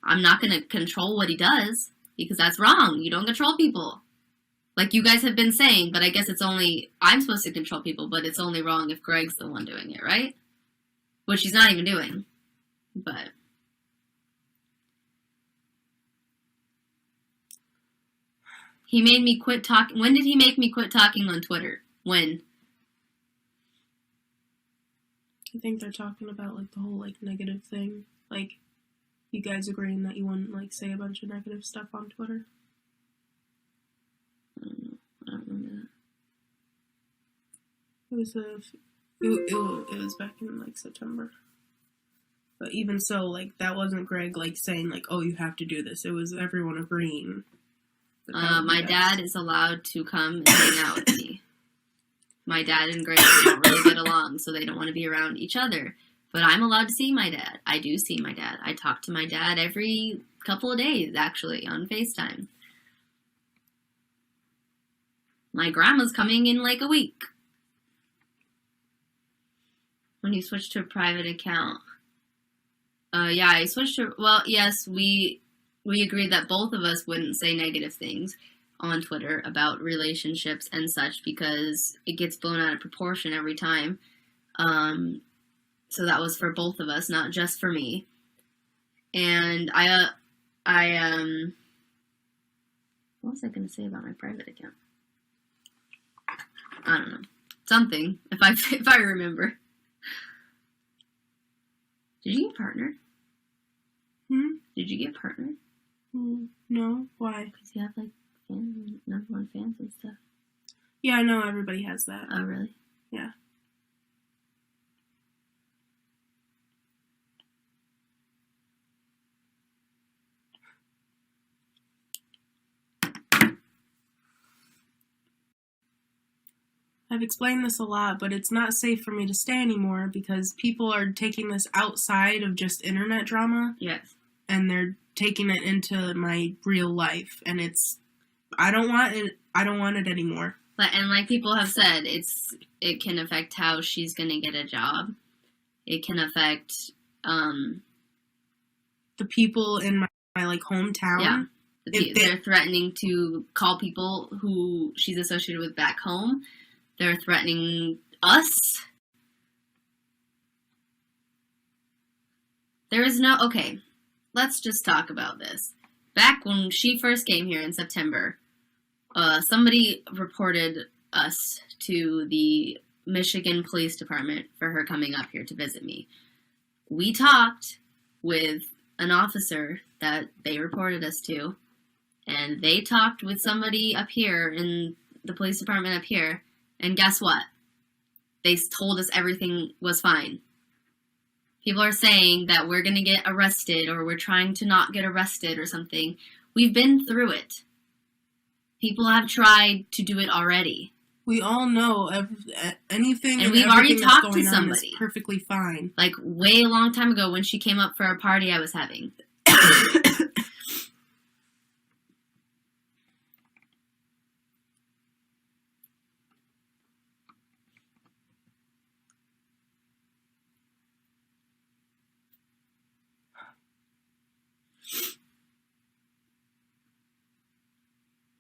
I'm not going to control what he does, because that's wrong. You don't control people. Like you guys have been saying, but I guess it's only, I'm supposed to control people, but it's only wrong if Greg's the one doing it, right? Which he's not even doing. But he made me quit talking. When did he make me quit talking on Twitter? When? I think they're talking about, like, the whole, like, negative thing. Like, you guys agreeing that you wouldn't, like, say a bunch of negative stuff on Twitter. I don't know. I don't remember that. It was back in, like, September. But even so, like, that wasn't Greg, like, saying, like, oh, you have to do this. It was everyone agreeing. My dad is allowed to come and hang out with me. My dad and Greg don't really get along, so they don't want to be around each other. But I'm allowed to see my dad. I do see my dad. I talk to my dad every couple of days, actually, on FaceTime. My grandma's coming in like a week. When you switch to a private account. Yeah, I switched to, well, yes, we agreed that both of us wouldn't say negative things on Twitter about relationships and such because it gets blown out of proportion every time. So that was for both of us, not just for me. And I what was I going to say about my private account? I don't know. Something, if I remember. Did you get partnered? Did you get partnered? No. Why? Because you have, like, number one fans and stuff. Yeah, I know everybody has that. Oh, really? Yeah. I've explained this a lot, but it's not safe for me to stay anymore because people are taking this outside of just internet drama. Yes. And they're taking it into my real life, and I don't want it anymore. And like people have said, it can affect how she's gonna get a job. It can affect the people in my like hometown. Yeah. They're threatening to call people who she's associated with back home. They're threatening us. Okay, let's just talk about this. Back when she first came here in September, somebody reported us to the Michigan Police Department for her coming up here to visit me. We talked with an officer that they reported us to, and they talked with somebody up here in the police department up here. And guess what? They told us everything was fine. People are saying that we're going to get arrested or we're trying to not get arrested or something. We've been through it. People have tried to do it already. We all know anything and we've already talked to somebody. Is perfectly fine. Like way a long time ago when she came up for a party I was having.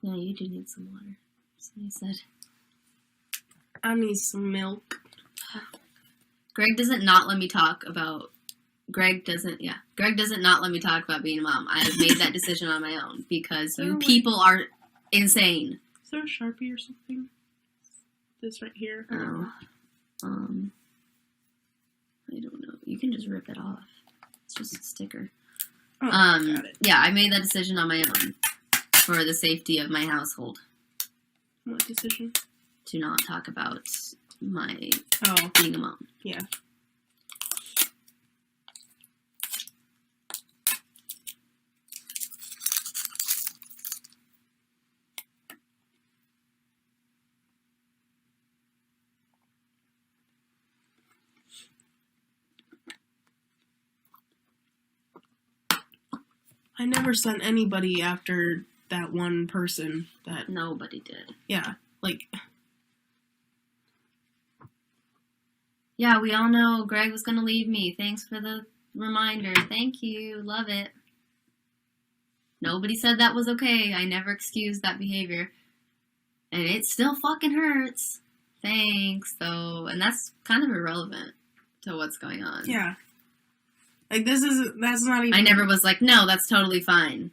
Yeah, you do need some water. Somebody said. I need some milk. Greg doesn't not let me talk about... Greg doesn't not let me talk about being a mom. I have made that decision on my own because you people are insane. Is there a Sharpie or something? This right here? Oh. I don't know. You can just rip it off. It's just a sticker. Oh, got it. Yeah, I made that decision on my own. For the safety of my household. What decision? To not talk about my being a mom. Yeah. I never sent anybody after that one person that... Nobody did. Yeah, like... Yeah, we all know Greg was going to leave me. Thanks for the reminder. Thank you. Love it. Nobody said that was okay. I never excused that behavior. And it still fucking hurts. Thanks, though. And that's kind of irrelevant to what's going on. Yeah. Like, that's not even... I never was like, no, that's totally fine.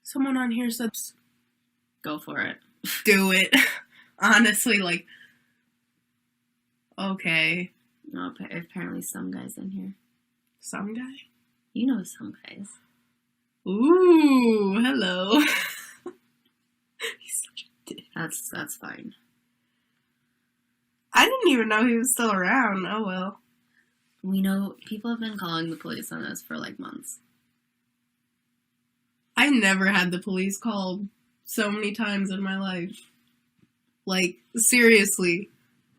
Someone on here said... Go for it. Do it. Honestly, like... Okay. No, apparently some guy's in here. Some guy? You know some guys. Ooh, hello. He's such a dick. That's fine. I didn't even know he was still around. Oh, well. We know people have been calling the police on us for, like, months. I never had the police called so many times in my life. Like, seriously.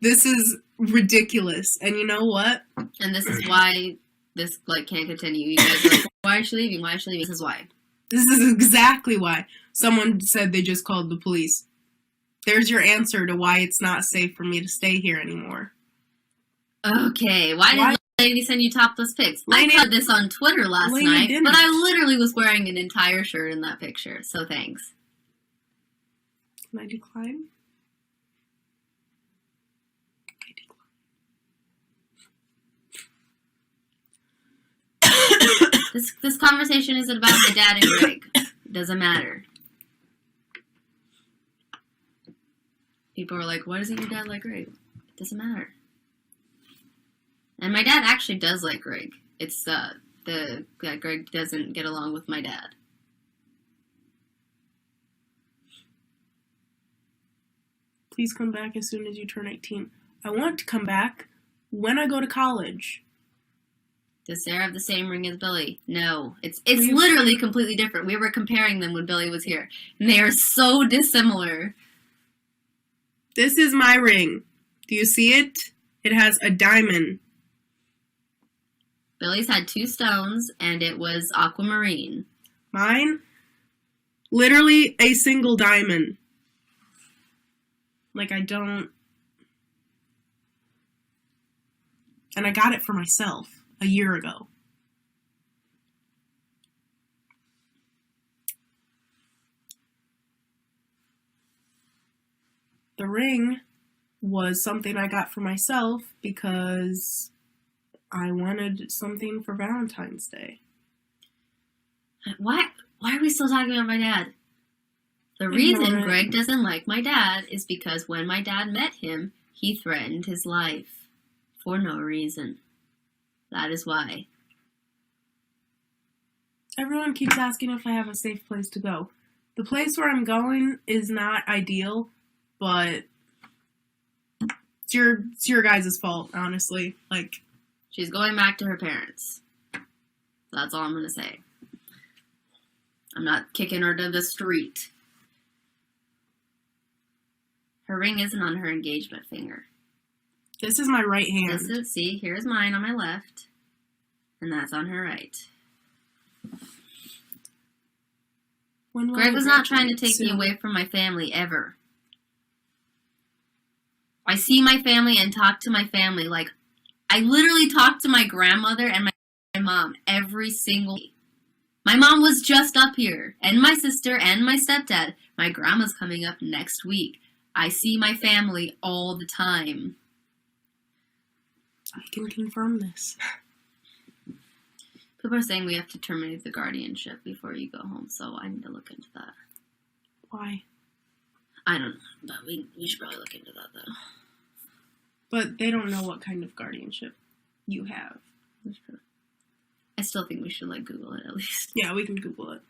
This is ridiculous. And you know what? And this is why this, like, can't continue. You guys are like, why is she leaving? Why is she leaving? This is why. This is exactly why. Someone said they just called the police. There's your answer to why it's not safe for me to stay here anymore. Okay. Why Lainey send you topless pics. Lainey, I caught this on Twitter last Lainey night, didn't. but I literally was wearing an entire shirt in that picture, so thanks. Can I decline? This conversation isn't about my dad and Greg. It doesn't matter. People are like, why doesn't your dad like Greg? It doesn't matter. And my dad actually does like Greg. It's that Greg doesn't get along with my dad. Please come back as soon as you turn 18. I want to come back when I go to college. Does Sarah have the same ring as Billie? No. It's literally completely different. We were comparing them when Billie was here. And they are so dissimilar. This is my ring. Do you see it? It has a diamond. Billie's had 2 stones, and it was aquamarine. Mine? Literally a single diamond. Like, I don't... And I got it for myself a year ago. The ring was something I got for myself because I wanted something for Valentine's Day. Why are we still talking about my dad? The reason Greg doesn't like my dad is because when my dad met him, he threatened his life. For no reason. That is why. Everyone keeps asking if I have a safe place to go. The place where I'm going is not ideal, but it's your guys' fault, honestly. Like, she's going back to her parents. That's all I'm going to say. I'm not kicking her to the street. Her ring isn't on her engagement finger. This is my right hand. See, here's mine on my left, and that's on her right. Greg was not trying to take me away from my family, ever. I see my family and talk to my family. Like, I literally talk to my grandmother and my mom every single day. My mom was just up here, and my sister and my stepdad. My grandma's coming up next week. I see my family all the time. I can confirm this. People are saying we have to terminate the guardianship before you go home, so I need to look into that. Why? I don't know, but we should probably look into that, though. But they don't know what kind of guardianship you have. I still think we should, Google it, at least. Yeah, we can Google it.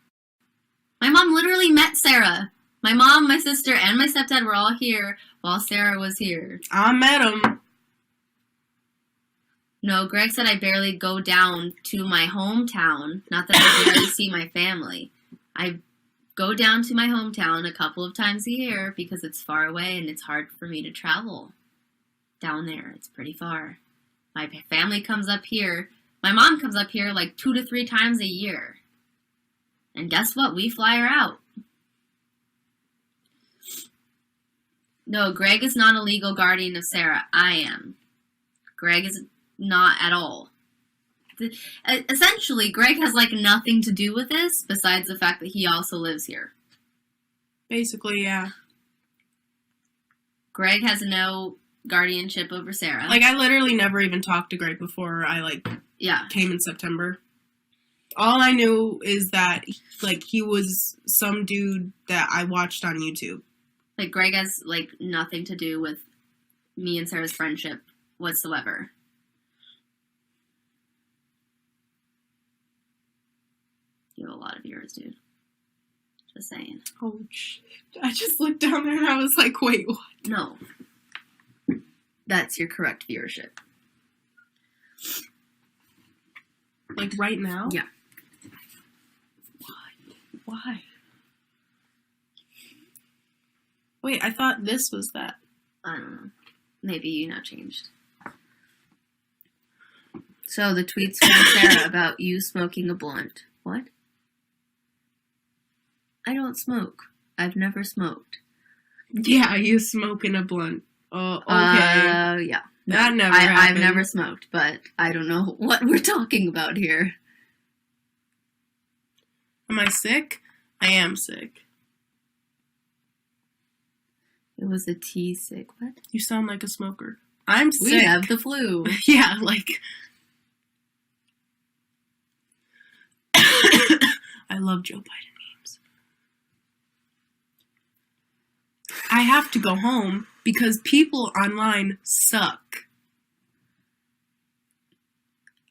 My mom literally met Sarah. My mom, my sister, and my stepdad were all here while Sarah was here. I met him. No, Greg said I barely go down to my hometown. Not that I barely see my family. I go down to my hometown a couple of times a year because it's far away and it's hard for me to travel down there. It's pretty far. My family comes up here. My mom comes up here 2 to 3 times a year. And guess what? We fly her out. No, Greg is not a legal guardian of Sarah. I am. Greg is not at all. Essentially, Greg has nothing to do with this besides the fact that he also lives here. Basically, yeah. Greg has no guardianship over Sarah. I literally never even talked to Greg before I came in September. All I knew is that he was some dude that I watched on YouTube. Greg has nothing to do with me and Sarah's friendship whatsoever. You have a lot of viewers, dude. Just saying. Oh, shit. I just looked down there and I was like, wait, what? No. That's your correct viewership. Right now? Yeah. Why? Wait, I thought this was that. I don't know. Maybe you now changed. So the tweets from Sarah about you smoking a blunt. What? I don't smoke. I've never smoked. Yeah, you smoking a blunt. Oh, okay. Yeah. That never I've happened. never smoked, but I don't know what we're talking about here. Am I sick? I am sick. It was a tea sick. What? You sound like a smoker. I'm sick. We have the flu. Yeah, like... I love Joe Biden memes. I have to go home because people online suck.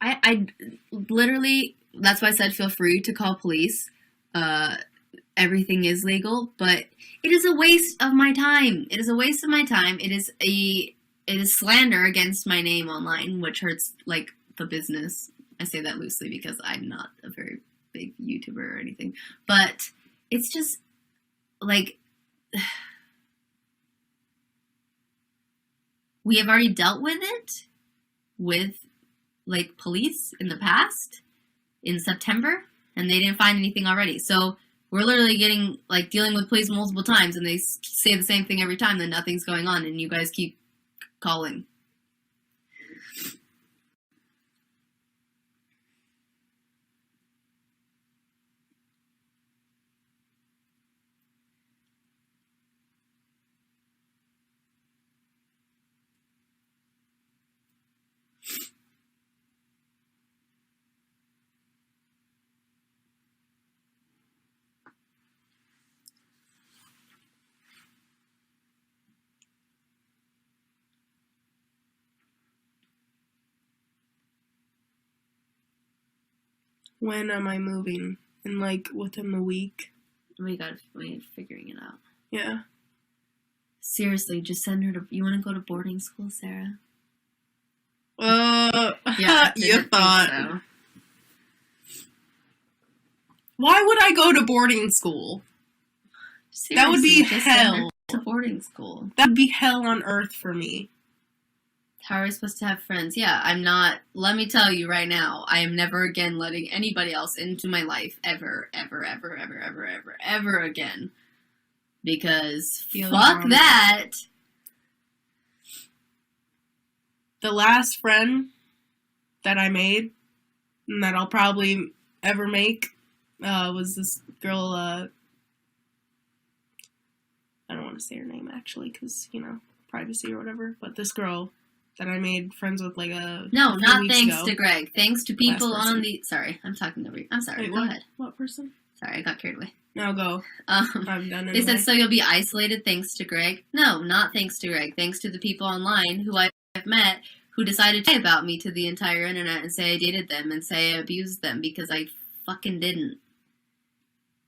I literally, that's why I said feel free to call police. Everything is legal, but it is a waste of my time. It is a waste of my time. It is slander against my name online, which hurts like the business. I say that loosely because I'm not a very big YouTuber or anything, but it's just like we have already dealt with it with like police in the past in September, and they didn't find anything already. So we're literally getting like dealing with police multiple times, and they say the same thing every time that nothing's going on, and you guys keep calling. When am I moving? In like within the week? We're figuring it out. Yeah. Seriously, just send her to. You want to go to boarding school, Sarah? Yeah, you thought. So. Why would I go to boarding school? Seriously, that would be just hell. Send her to boarding school. That would be hell on earth for me. How are we supposed to have friends? Yeah, I'm not. Let me tell you right now, I am never again letting anybody else into my life ever, ever, ever, ever, ever, ever, ever again. Because fuck that. The last friend that I made, and that I'll probably ever make, was this girl, I don't want to say her name actually, because, privacy or whatever, but this girl that I made friends with like a No, not weeks thanks ago. to Greg. Thanks to people on the... Sorry, I'm talking over you. I'm sorry, Wait, go ahead. What person? Sorry, I got carried away. No, go. I'm done anyway. They said, so you'll be isolated thanks to Greg? No, not thanks to Greg. Thanks to the people online who I've met who decided to say about me to the entire internet and say I dated them and say I abused them because I fucking didn't.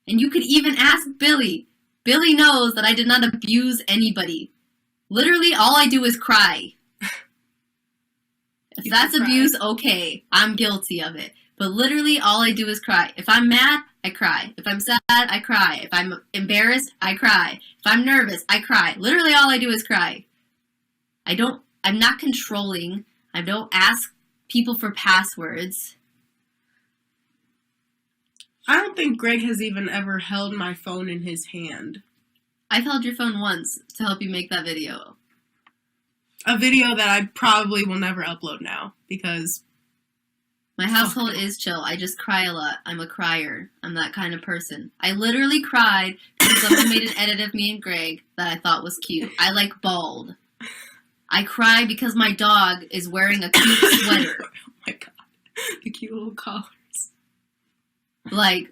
And you could even ask Billie. Billie knows that I did not abuse anybody. Literally, all I do is cry. If that's abuse, okay. I'm guilty of it. But literally, all I do is cry. If I'm mad, I cry. If I'm sad, I cry. If I'm embarrassed, I cry. If I'm nervous, I cry. Literally, all I do is cry. I'm not controlling. I don't ask people for passwords. I don't think Greg has even ever held my phone in his hand. I've held your phone once to help you make that video. A video that I probably will never upload now, because... My household is chill. I just cry a lot. I'm a crier. I'm that kind of person. I literally cried because someone made an edit of me and Greg that I thought was cute. I like bald. I cry because my dog is wearing a cute sweater. Oh my god. The cute little collars. Like,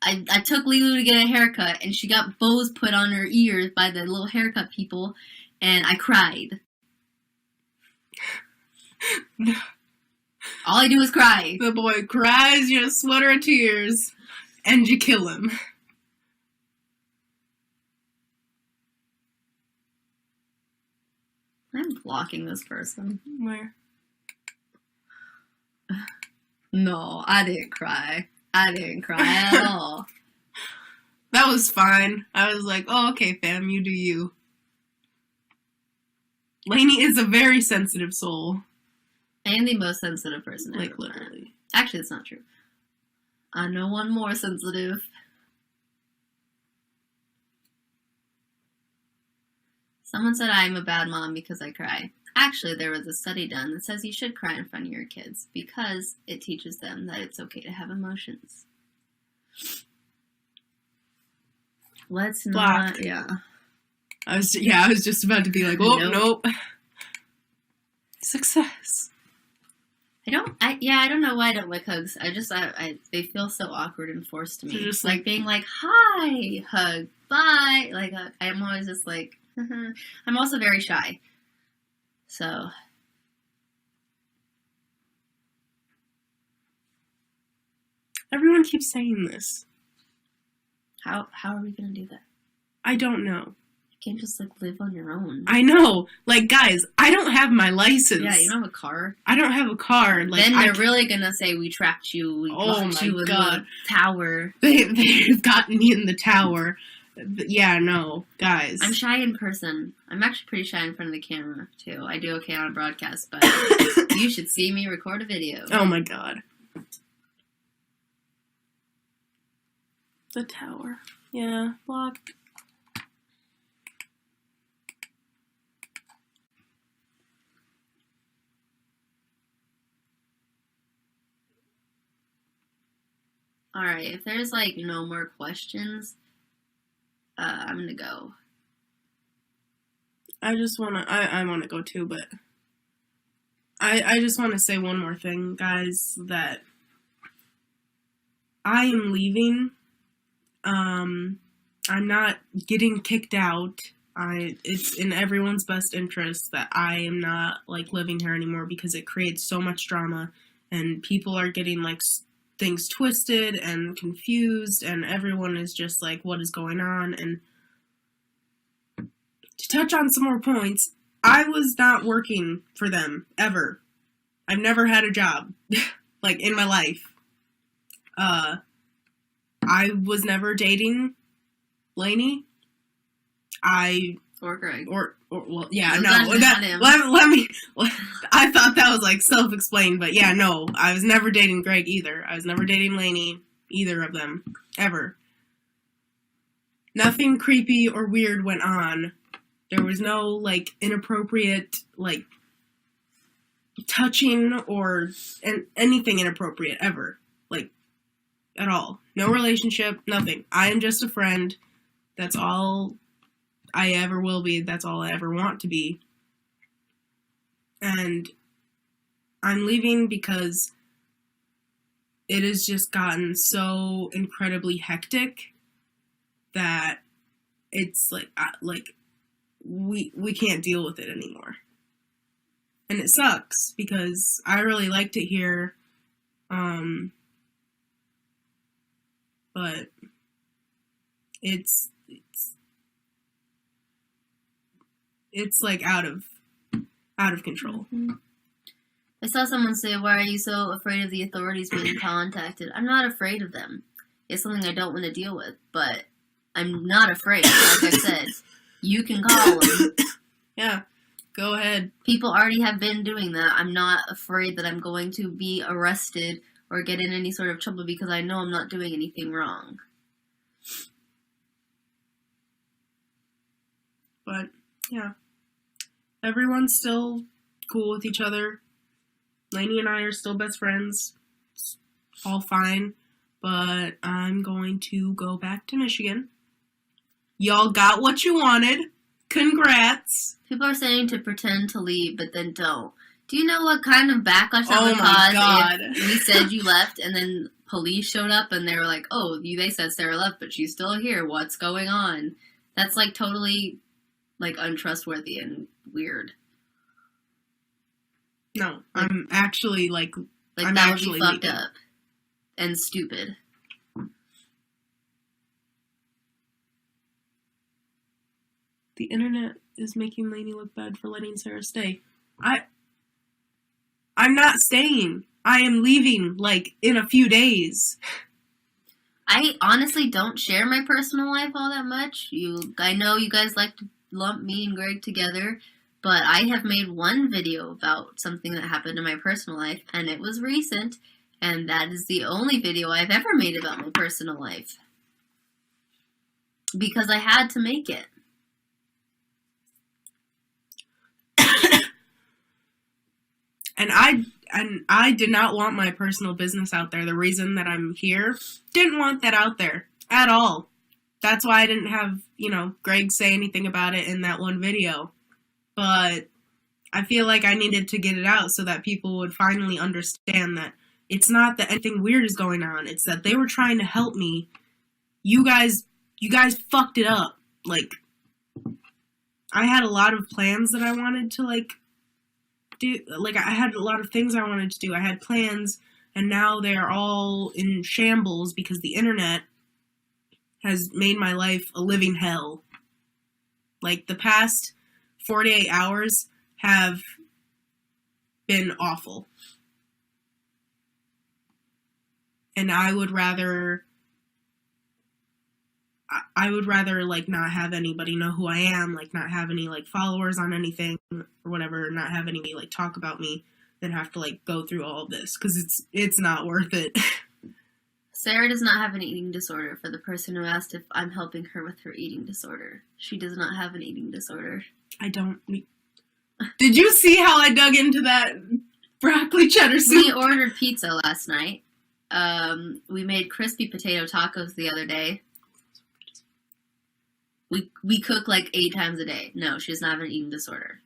I took Lulu to get a haircut, and she got bows put on her ears by the little haircut people, and I cried. All I do is cry. The boy cries, you sweat her tears, and you kill him. I'm blocking this person. Where? No, I didn't cry. I didn't cry at all. That was fine. I was like, oh, okay, fam, you do you. Lainey is a very sensitive soul. I am the most sensitive person like, ever. Literally. Actually, that's not true. I know one more sensitive. Someone said I'm a bad mom because I cry. Actually, there was a study done that says you should cry in front of your kids because it teaches them that it's okay to have emotions. Let's not. Block. Yeah. I was just about to be like, oh, nope. Success. I don't know why I don't like hugs. They feel so awkward and forced to me. Just like being like, hi, hug, bye. Like, I'm always just like, I'm also very shy. So. Everyone keeps saying this. How are we going to do that? I don't know. You can't just, like, live on your own. I know. Like, guys, I don't have my license. Yeah, you don't have a car. I don't have a car. Like, then they're really going to say, we trapped you. We locked you in the tower. They've gotten me in the tower. Yeah, no. Guys. I'm shy in person. I'm actually pretty shy in front of the camera, too. I do okay on a broadcast, but you should see me record a video. Oh, my God. The tower. Yeah, blocked. Alright, if there's, like, no more questions, I'm gonna go. I just wanna, I wanna go too, but I just wanna say one more thing, guys, that I am leaving. I'm not getting kicked out. It's in everyone's best interest that I am not, like, living here anymore because it creates so much drama and people are getting, like, things twisted and confused and everyone is just like, what is going on? And to touch on some more points, I was not working for them ever. I've never had a job like in my life. I was never dating Lainey. Or Greg. Or well, yeah, So no. let me. I thought that was like self-explained, but yeah, no. I was never dating Greg either. I was never dating Lainey, either of them, ever. Nothing creepy or weird went on. There was no like inappropriate like touching or anything inappropriate ever, like at all. No relationship, nothing. I am just a friend. That's all I ever will be. That's all I ever want to be. And I'm leaving because it has just gotten so incredibly hectic that it's like we can't deal with it anymore. And it sucks because I really liked it here. But it's like out of control. Mm-hmm. I saw someone say, why are you so afraid of the authorities being contacted? I'm not afraid of them. It's something I don't want to deal with, but I'm not afraid. Like I said, you can call them. Yeah, go ahead. People already have been doing that. I'm not afraid that I'm going to be arrested or get in any sort of trouble because I know I'm not doing anything wrong. But, yeah. Everyone's still cool with each other. Lainey and I are still best friends. It's all fine. But I'm going to go back to Michigan. Y'all got what you wanted. Congrats. People are saying to pretend to leave, but then don't. Do you know what kind of backlash that would cause if we said you left and then police showed up and they were like, oh, they said Sarah left, but she's still here. What's going on? That's like totally like untrustworthy and weird. No, I'm actually like I'm that actually would be fucked leaving. up and stupid. The internet is making Lainey look bad for letting Sarah stay. I'm not staying. I am leaving, like, in a few days. I honestly don't share my personal life all that much. I know you guys like to lump me and Greg together, but I have made one video about something that happened in my personal life, and it was recent, and that is the only video I've ever made about my personal life. Because I had to make it. And I did not want my personal business out there. The reason that I'm here, didn't want that out there at all. That's why I didn't have, Greg say anything about it in that one video. But I feel like I needed to get it out so that people would finally understand that it's not that anything weird is going on. It's that they were trying to help me. You guys fucked it up. Like, I had a lot of plans that I wanted to, do. Like, I had a lot of things I wanted to do. I had plans, and now they're all in shambles because the internet has made my life a living hell. Like, the past 48 hours have been awful. And I would rather, not have anybody know who I am, not have any, followers on anything or whatever, not have anybody, talk about me, than have to, go through all of this, because it's not worth it. Sarah does not have an eating disorder, for the person who asked if I'm helping her with her eating disorder. She does not have an eating disorder. I don't. Did you see how I dug into that broccoli cheddar soup? We ordered pizza last night. We made crispy potato tacos the other day. We cook 8 times a day. No, she does not have an eating disorder.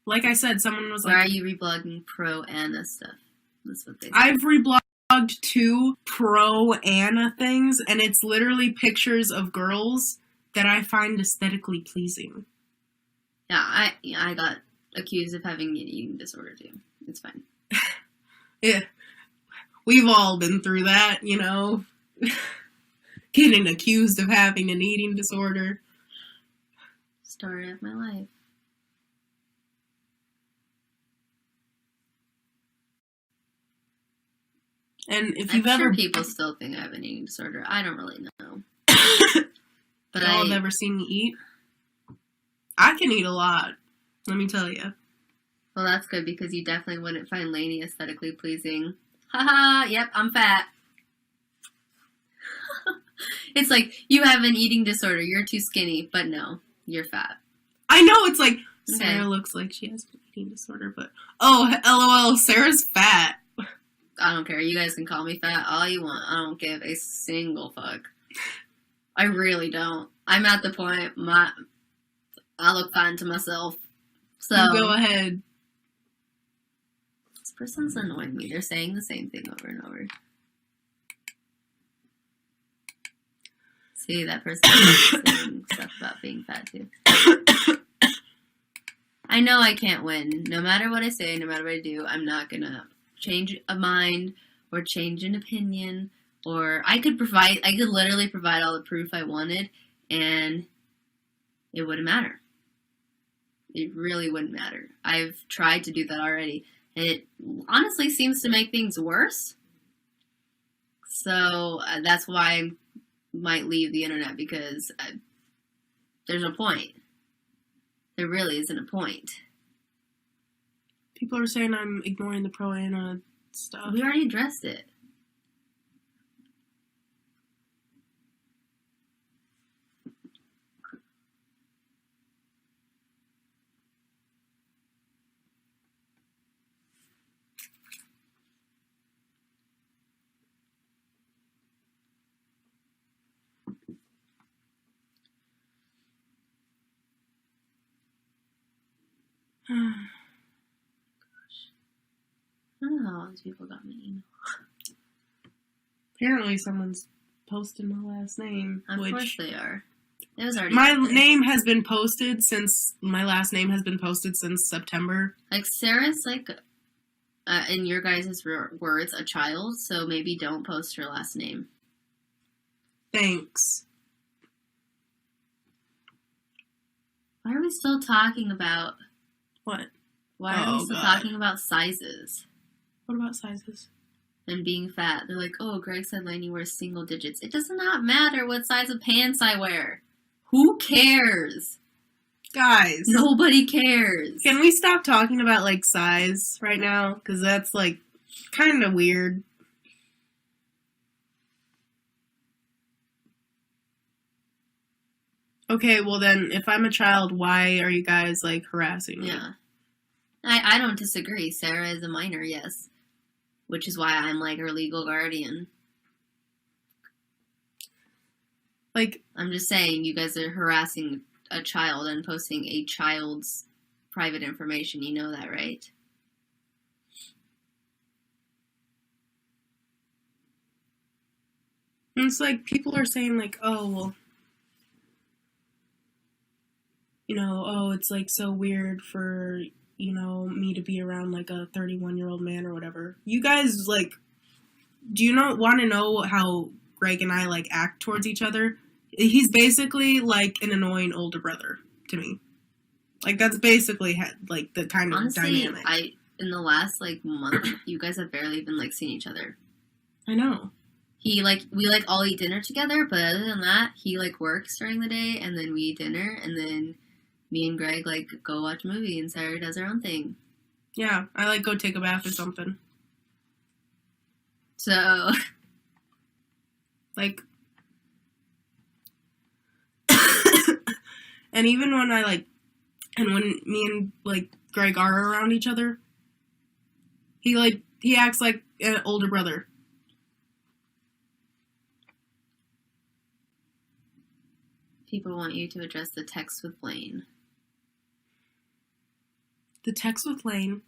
Like I said, someone was Why are you reblogging pro Anna stuff? That's what they said. I've reblogged 2 pro Anna things, and it's literally pictures of girls that I find aesthetically pleasing. Yeah, I got accused of having an eating disorder too. It's fine. Yeah. We've all been through that, Getting accused of having an eating disorder. Story of my life. And if I'm you've sure ever... people still think I have an eating disorder. I don't really know. But Y'all have ever seen me eat? I can eat a lot, let me tell you. Well, that's good, because you definitely wouldn't find Lainey aesthetically pleasing. Haha, yep, I'm fat. It's like, you have an eating disorder, you're too skinny, but no, you're fat. I know, it's like, Okay. Sarah looks like she has an eating disorder, but, oh, LOL, Sarah's fat. I don't care, you guys can call me fat all you want. I don't give a single fuck. I really don't. I'm at the point, I look fine to myself. So You go ahead. This person's annoying me. They're saying the same thing over and over. See, that person saying stuff about being fat too. I know I can't win. No matter what I say, no matter what I do, I'm not gonna change a mind or change an opinion. Or I could literally provide all the proof I wanted, and it wouldn't matter. It really wouldn't matter. I've tried to do that already, and it honestly seems to make things worse. So that's why I might leave the internet, because there's no point. There really isn't a point. People are saying I'm ignoring the pro Anna stuff. We already addressed it. Gosh. I don't know how all these people got my email. Apparently someone's posted my last name. Of course they are. It was already my name has been posted since, my last name has been posted since September. Sarah's in your guys' words, a child, so maybe don't post her last name. Thanks. Why are we still talking about... What? Why are we still talking about sizes? What about sizes? And being fat. They're like, oh, Greg said Lainey wears single digits. It does not matter what size of pants I wear. Who cares? Guys. Nobody cares. Can we stop talking about, size right now? Because that's, kind of weird. Okay, well then, if I'm a child, why are you guys, harassing me? Yeah. I don't disagree. Sarah is a minor, yes. Which is why I'm like her legal guardian. Like, I'm just saying, you guys are harassing a child and posting a child's private information. You know that, right? and it's like people are saying like, oh, well, oh, it's like so weird for, me to be around like a 31-year-old man or whatever. You guys, like, do you not want to know how Greg and I like act towards each other? He's basically like an annoying older brother to me. Like, that's basically like the kind of Honestly, dynamic. in the last like month, you guys have barely even like seen each other. I know. We like all eat dinner together, but other than that, he like works during the day, and then we eat dinner, and then me and Greg like go watch a movie, and Sarah does her own thing. Yeah, I like go take a bath or something. So, like, and even when when me and like Greg are around each other, he acts like an older brother. people want you to address the text with Blaine. The text with Lane,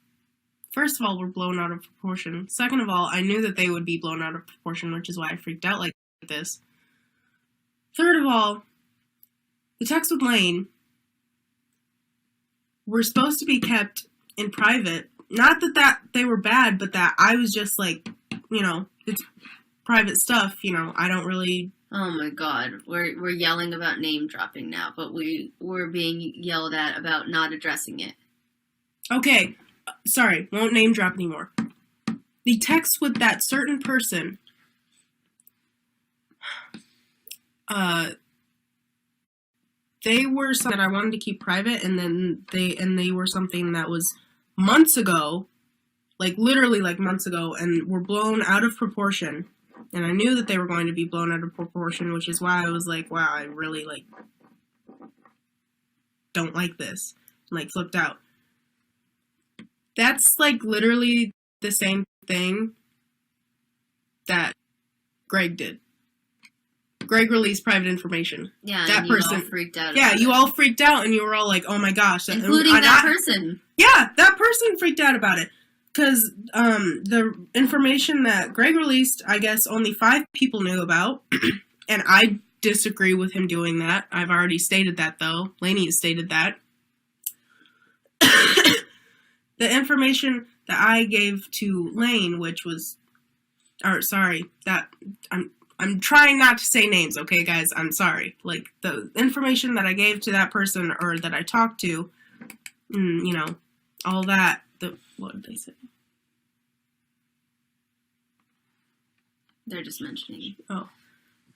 first of all, were blown out of proportion. Second of all, I knew that they would be blown out of proportion, which is why I freaked out like this. Third of all, the text with Lane were supposed to be kept in private. Not that they were bad, but that I was just like, it's private stuff, I don't really... Oh my god, we're yelling about name dropping now, but we're being yelled at about not addressing it. Okay, sorry, won't name drop anymore. The text with that certain person, they were something that I wanted to keep private, and then they were something that was months ago, like literally like months ago, and were blown out of proportion. And I knew that they were going to be blown out of proportion, which is why I was like, wow, I really don't like this. And flipped out. That's literally the same thing that Greg did. Greg released private information. Yeah, that and person you all freaked out. Yeah, you all freaked out, and you were all like, "Oh my gosh!" Including that person. Yeah, that person freaked out about it because the information that Greg released, I guess only 5 people knew about, and I disagree with him doing that. I've already stated that, though. Lainey has stated that. The information that I gave to Lane, I'm trying not to say names, okay, guys? I'm sorry. The information that I gave to that person or that I talked to, all that. What did they say? They're just mentioning. Oh.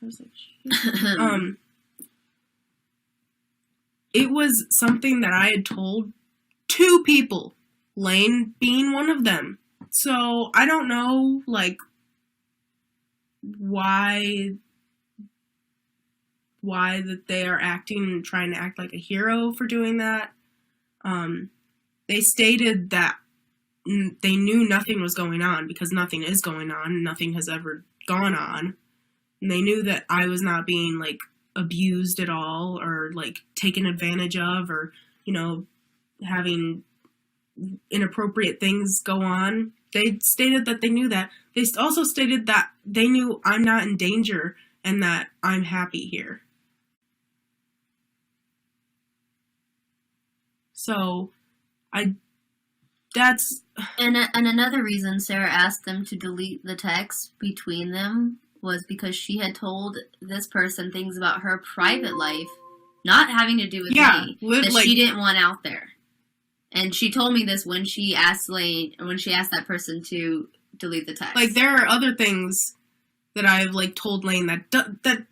I was like, it was something that I had told 2 people, Lane being one of them. So, I don't know, why that they are trying to act like a hero for doing that. They stated that they knew nothing was going on because nothing is going on. Nothing has ever gone on. And they knew that I was not being, abused at all or, taken advantage of or, having inappropriate things go on. They stated that they knew that. They also stated that they knew I'm not in danger and that I'm happy here. So, that's... And another reason Sarah asked them to delete the text between them was because she had told this person things about her private life, not having to do with me, that she didn't want out there. And she told me this when she asked that person to delete the text. There are other things that I've, told Lane that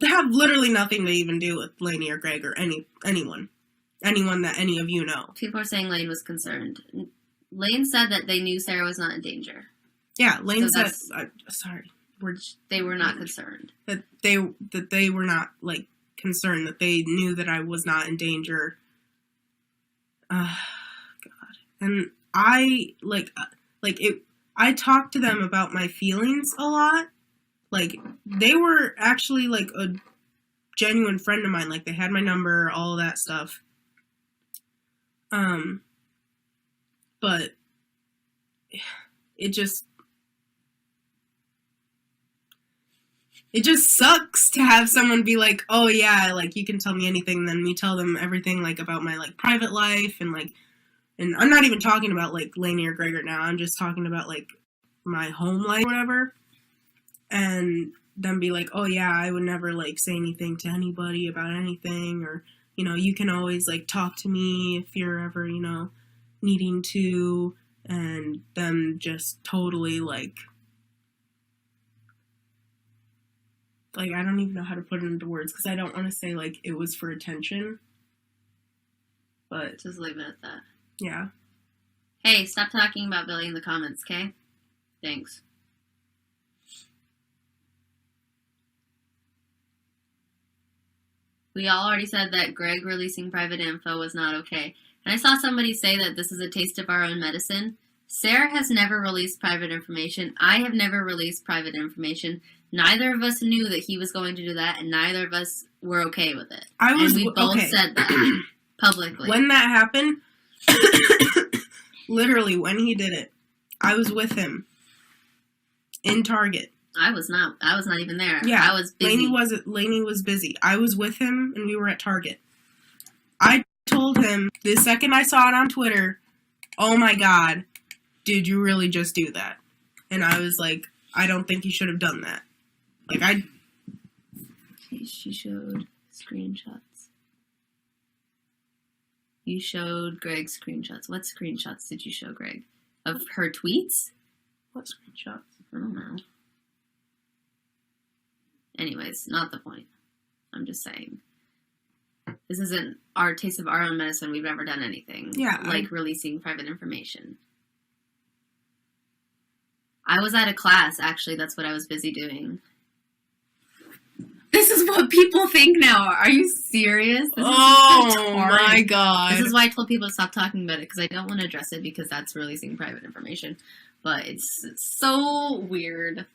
have literally nothing to even do with Lainey or Greg or anyone that any of you know. People are saying Lane was concerned. Lane said that they knew Sarah was not in danger. Yeah, Lane said... sorry. They were not concerned. That they were not, concerned. That they knew that I was not in danger. God. And I I talked to them about my feelings a lot. Like, they were actually, like, a genuine friend of mine. Like, they had my number, all of that stuff. But it just sucks to have someone be like, oh yeah, like, you can tell me anything, and then me tell them everything, like, about my, like, private life, and, like, and I'm not even talking about, like, Lainey or Greg right now, I'm just talking about, like, my home life or whatever, and them be like, oh yeah, I would never, like, say anything to anybody about anything, or, you know, you can always, like, talk to me if you're ever, you know, needing to, and them just totally, like, I don't even know how to put it into words, because I don't want to say, like, it was for attention, but... Just leave it at that. Yeah. Hey, stop talking about Billie in the comments, okay? Thanks. We all already said that Greg releasing private info was not okay. And I saw somebody say that this is a taste of our own medicine. Sarah has never released private information. I have never released private information. Neither of us knew that he was going to do that, and neither of us were okay with it. And we both said that publicly. When that happened, literally, when he did it, I was with him in Target. I was not even there. Yeah, I was busy. Lainey was busy. I was with him, and we were at Target. I told him the second I saw it on Twitter, oh my God, did you really just do that? And I was like, I don't think you should have done that. Like, She showed screenshots. You showed Greg screenshots. What screenshots did you show Greg? Of her tweets? What screenshots? I don't know. Anyways, not the point. I'm just saying. This isn't our taste of our own medicine. We've never done anything. Yeah. Like releasing private information. I was at a class, actually. That's what I was busy doing. This is what people think now. Are you serious? Oh my God. This is why I told people to stop talking about it, because I don't want to address it, because that's releasing private information. But it's so weird.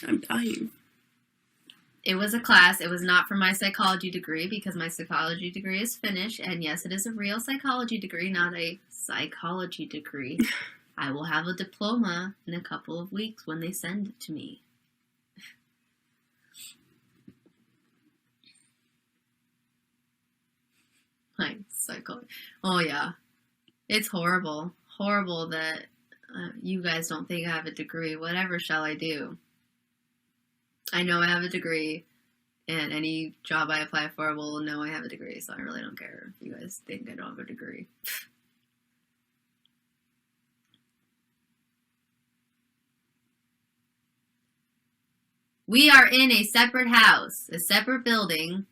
I'm dying. It was a class. It was not for my psychology degree, because my psychology degree is finished. And yes, it is a real psychology degree, not a psychology degree. I will have a diploma in a couple of weeks when they send it to me. My psychology. Oh, yeah. It's horrible. Horrible that you guys don't think I have a degree. Whatever shall I do? I know I have a degree, and any job I apply for will know I have a degree, so I really don't care if you guys think I don't have a degree. We are in a separate house, a separate building,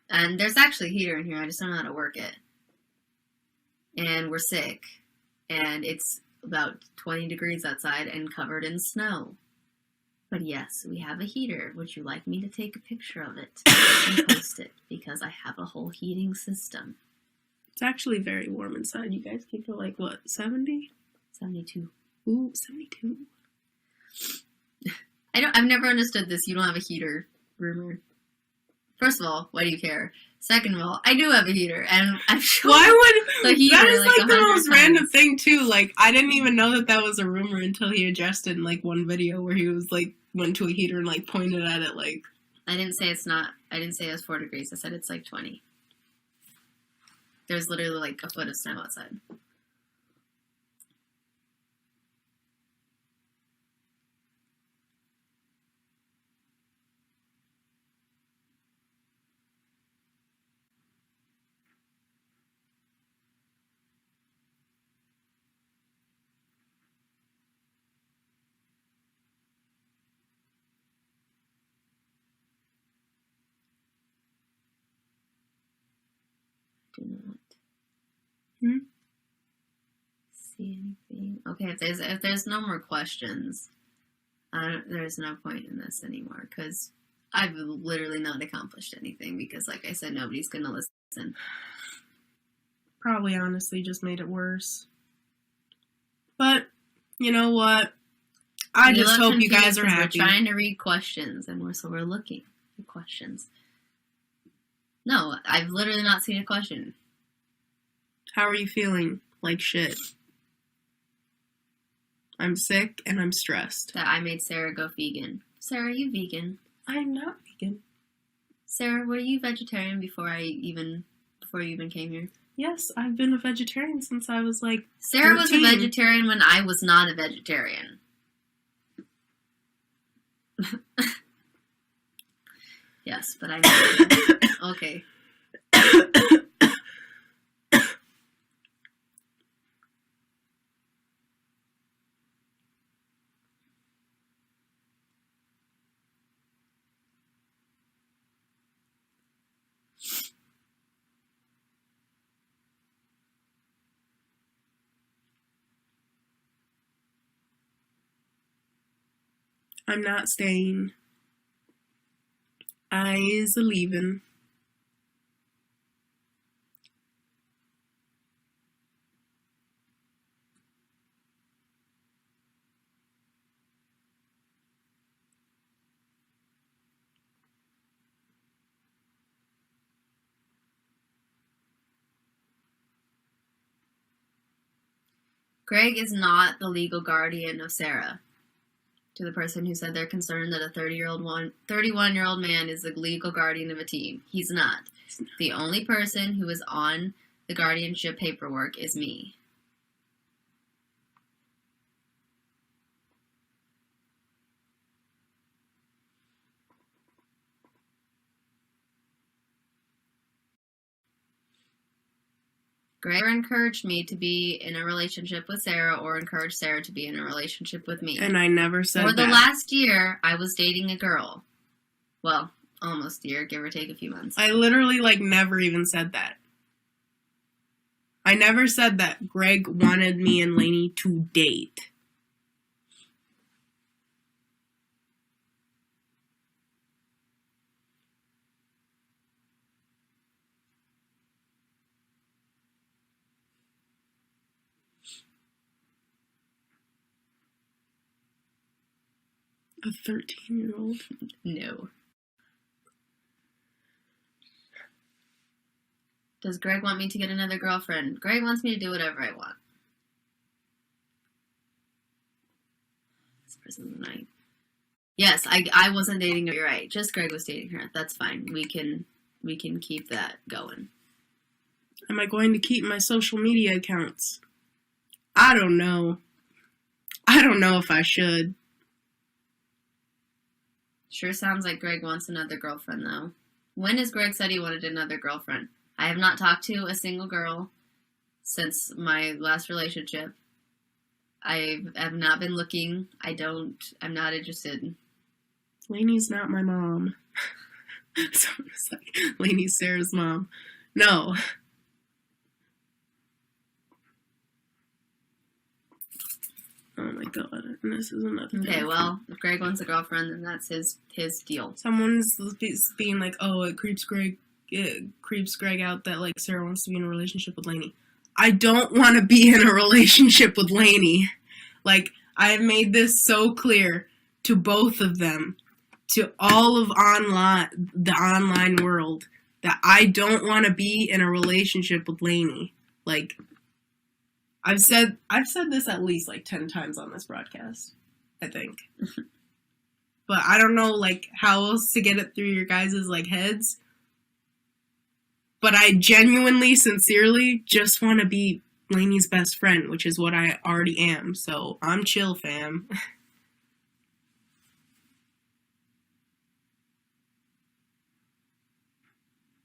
and there's actually a heater in here. I just don't know how to work it. And we're sick, and it's about 20 degrees outside and covered in snow. But yes, we have a heater. Would you like me to take a picture of it and post it? Because I have a whole heating system. It's actually very warm inside. You guys keep it like, what, 70? 72. Ooh, 72. I've never understood this "you don't have a heater" rumor. First of all, why do you care? Second of all, I do have a heater, and I'm sure why would the heater, that is like the most times. random thing too. Like, I didn't even know that was a rumor until he addressed it in like one video where he was like went to a heater and like pointed at it like. I didn't say it's not. I didn't say it was 4 degrees. I said it's like 20. There's literally like a foot of snow outside. Do not see anything. Okay, if there's no more questions, there's no point in this anymore, because I've literally not accomplished anything because, like I said, nobody's going to listen. Probably honestly just made it worse. But, you know what? I just hope you guys are happy. We're trying to read questions, and we're looking at questions. No, I've literally not seen a question. How are you feeling? Like shit. I'm sick and I'm stressed. That I made Sarah go vegan. Sarah, are you vegan? I'm not vegan. Sarah, were you vegetarian before you even came here? Yes, I've been a vegetarian since I was like Sarah 13. was a vegetarian when I was not a vegetarian. Yes, but I know. Okay. I'm not staying. I's a leaving. Greg is not the legal guardian of Sarah. To the person who said they're concerned that a 31-year-old man is the legal guardian of a teen. He's not. The only person who is on the guardianship paperwork is me. Greg never encouraged me to be in a relationship with Sarah or encouraged Sarah to be in a relationship with me. And I never said that. For the last year, I was dating a girl. Well, almost a year, give or take a few months. I literally, never even said that. I never said that Greg wanted me and Lainey to date. A 13-year-old? No. Does Greg want me to get another girlfriend? Greg wants me to do whatever I want. This person's annoying. Yes, I wasn't dating her. You're right. Just Greg was dating her. That's fine. We can keep that going. Am I going to keep my social media accounts? I don't know. I don't know if I should. Sure sounds like Greg wants another girlfriend, though. When has Greg said he wanted another girlfriend? I have not talked to a single girl since my last relationship. I have not been looking. I'm not interested. Lainey's not my mom. So it's like, Lainey's Sarah's mom. No. Oh my god, and this is another thing. Okay, well, if Greg wants a girlfriend, then that's his deal. Someone's being like, oh, it creeps Greg out that, Sarah wants to be in a relationship with Lainey. I don't want to be in a relationship with Lainey. I have made this so clear to both of them, to all of the online world, that I don't want to be in a relationship with Lainey. I've said this at least 10 times on this broadcast, I think. But I don't know how else to get it through your guys' heads. But I genuinely, sincerely just want to be Lainey's best friend, which is what I already am. So I'm chill, fam.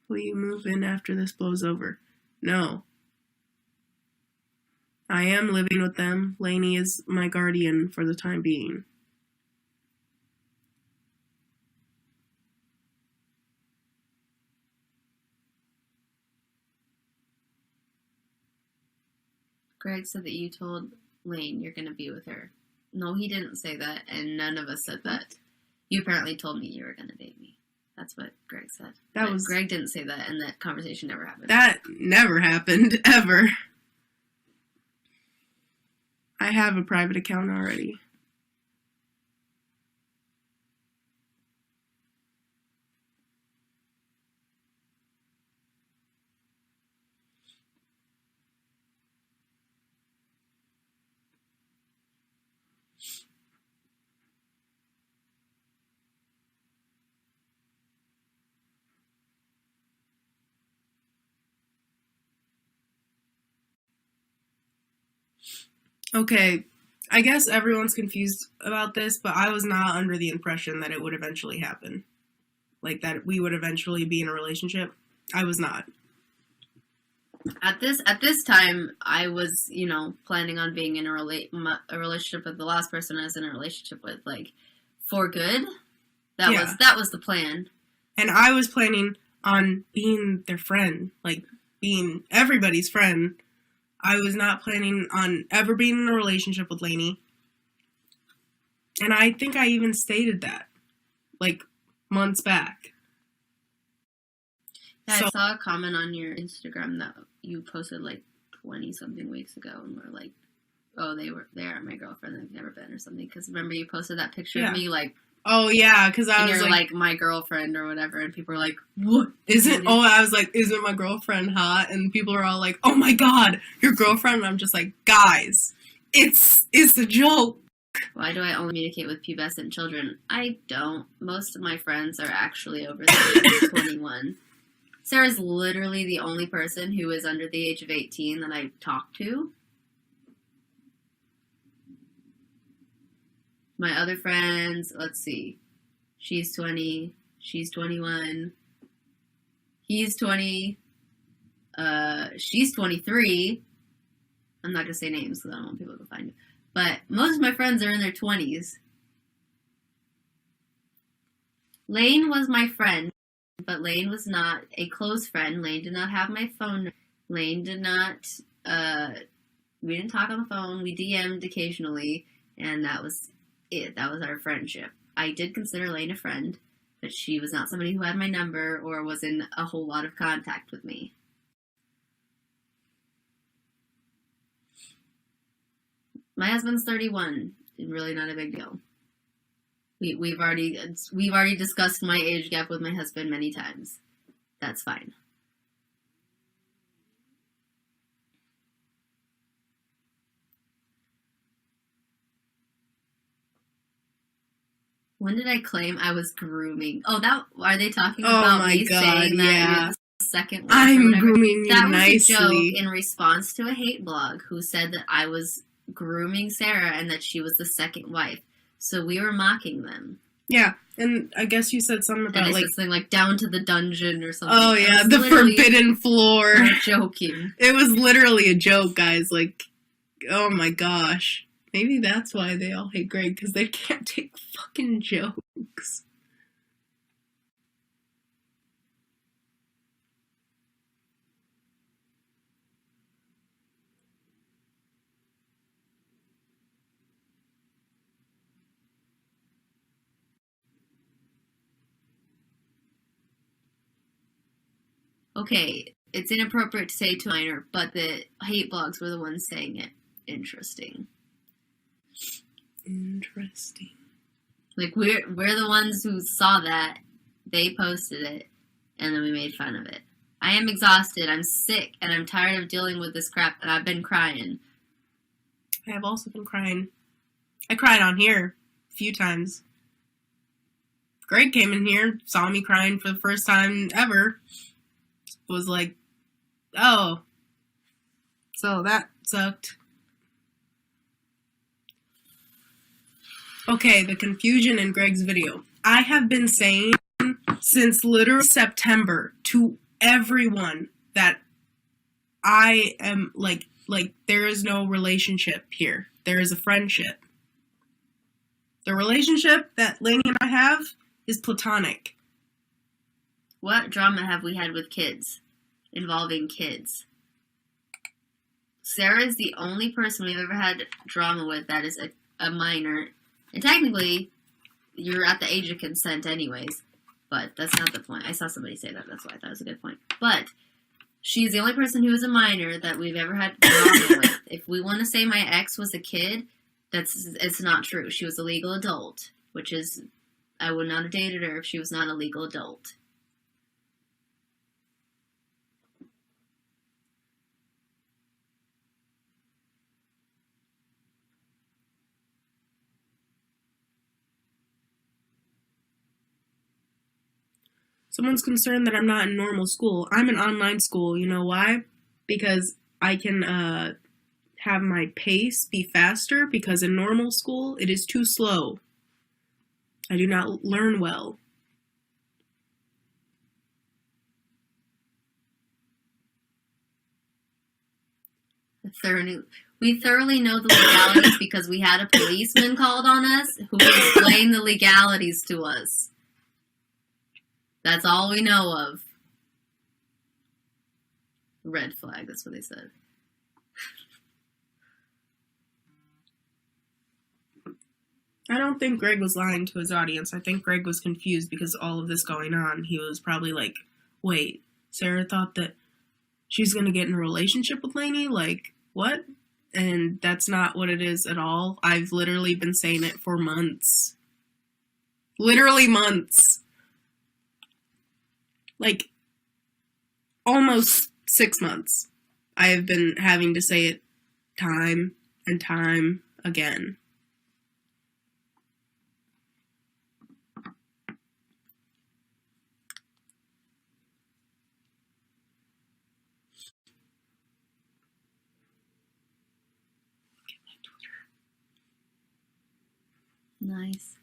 Will you move in after this blows over? No. I am living with them. Lainey is my guardian for the time being. Greg said that you told Lane you're going to be with her. No, he didn't say that, and none of us said that. You apparently told me you were going to date me. That's what Greg said. Greg didn't say that, and that conversation never happened. That never happened, ever. I have a private account already. Okay, I guess everyone's confused about this, but I was not under the impression that it would eventually happen. Like, that we would eventually be in a relationship. I was not. At this time, I was, planning on being in a relationship with the last person I was in a relationship with, like, for good. That was the plan. And I was planning on being their friend, like, being everybody's friend. I was not planning on ever being in a relationship with Lainey. And I think I even stated that, like, months back. Yeah, I saw a comment on your Instagram that you posted, like, 20-something weeks ago, and we're like, oh, they are my girlfriend, they've never been, or something. Because remember you posted that picture of me, like... Oh, yeah, because I was like, my girlfriend or whatever, and people were like, what? I was like, isn't my girlfriend hot? And people are all like, oh my god, your girlfriend? And I'm just like, guys, it's a joke. Why do I only communicate with pubescent children? I don't. Most of my friends are actually over the age of 21. Sarah's literally the only person who is under the age of 18 that I talk to. My other friends, let's see. She's 20. She's 21. He's 20. She's 23. I'm not going to say names because I don't want people to find it. But most of my friends are in their 20s. Lane was my friend, but Lane was not a close friend. Lane did not have my phone. Lane did not, we didn't talk on the phone. We DM'd occasionally, and that was it. That was our friendship. I did consider Lane a friend, but she was not somebody who had my number or was in a whole lot of contact with me. My husband's 31. Really not a big deal. We've already discussed my age gap with my husband many times. That's fine. When did I claim I was grooming? Oh, are they talking about me saying that you're the second wife? I'm grooming you nicely. That was a joke in response to a hate blog who said that I was grooming Sarah and that she was the second wife. So we were mocking them. Yeah, and I guess you said something about something like down to the dungeon or something. Oh yeah, the forbidden floor. I'm joking. It was literally a joke, guys. Like, oh my gosh. Maybe that's why they all hate Greg, because they can't take fucking jokes. Okay, it's inappropriate to say to a minor, but the hate blogs were the ones saying it. Interesting. Like, we're the ones who saw that. They posted it, and then we made fun of it. I am exhausted, I'm sick, and I'm tired of dealing with this crap, and I've been crying. I have also been crying. I cried on here a few times. Greg came in here, saw me crying for the first time ever. Was like, oh, so that sucked. Okay, the confusion in Greg's video. I have been saying since literally September to everyone that I am like there is no relationship here. There is a friendship. The relationship that Lainey and I have is platonic. What drama have we had with kids? Involving kids. Sarah is the only person we've ever had drama with that is a minor. And technically, you're at the age of consent anyways. But that's not the point. I saw somebody say that. That's why I thought it was a good point. But she's the only person who is a minor that we've ever had drama with. If we want to say my ex was a kid, it's not true. She was a legal adult, which is, I would not have dated her if she was not a legal adult. Someone's concerned that I'm not in normal school. I'm in online school. You know why? Because I can have my pace be faster, because in normal school, it is too slow. I do not learn well. We thoroughly know the legalities because we had a policeman called on us who explained the legalities to us. That's all we know of. Red flag, that's what they said. I don't think Greg was lying to his audience. I think Greg was confused because of all of this going on. He was probably like, wait, Sarah thought that she was going to get in a relationship with Lainey? Like, what? And that's not what it is at all. I've literally been saying it for months. Literally months. Like, almost 6 months. I have been having to say it time and time again. Nice.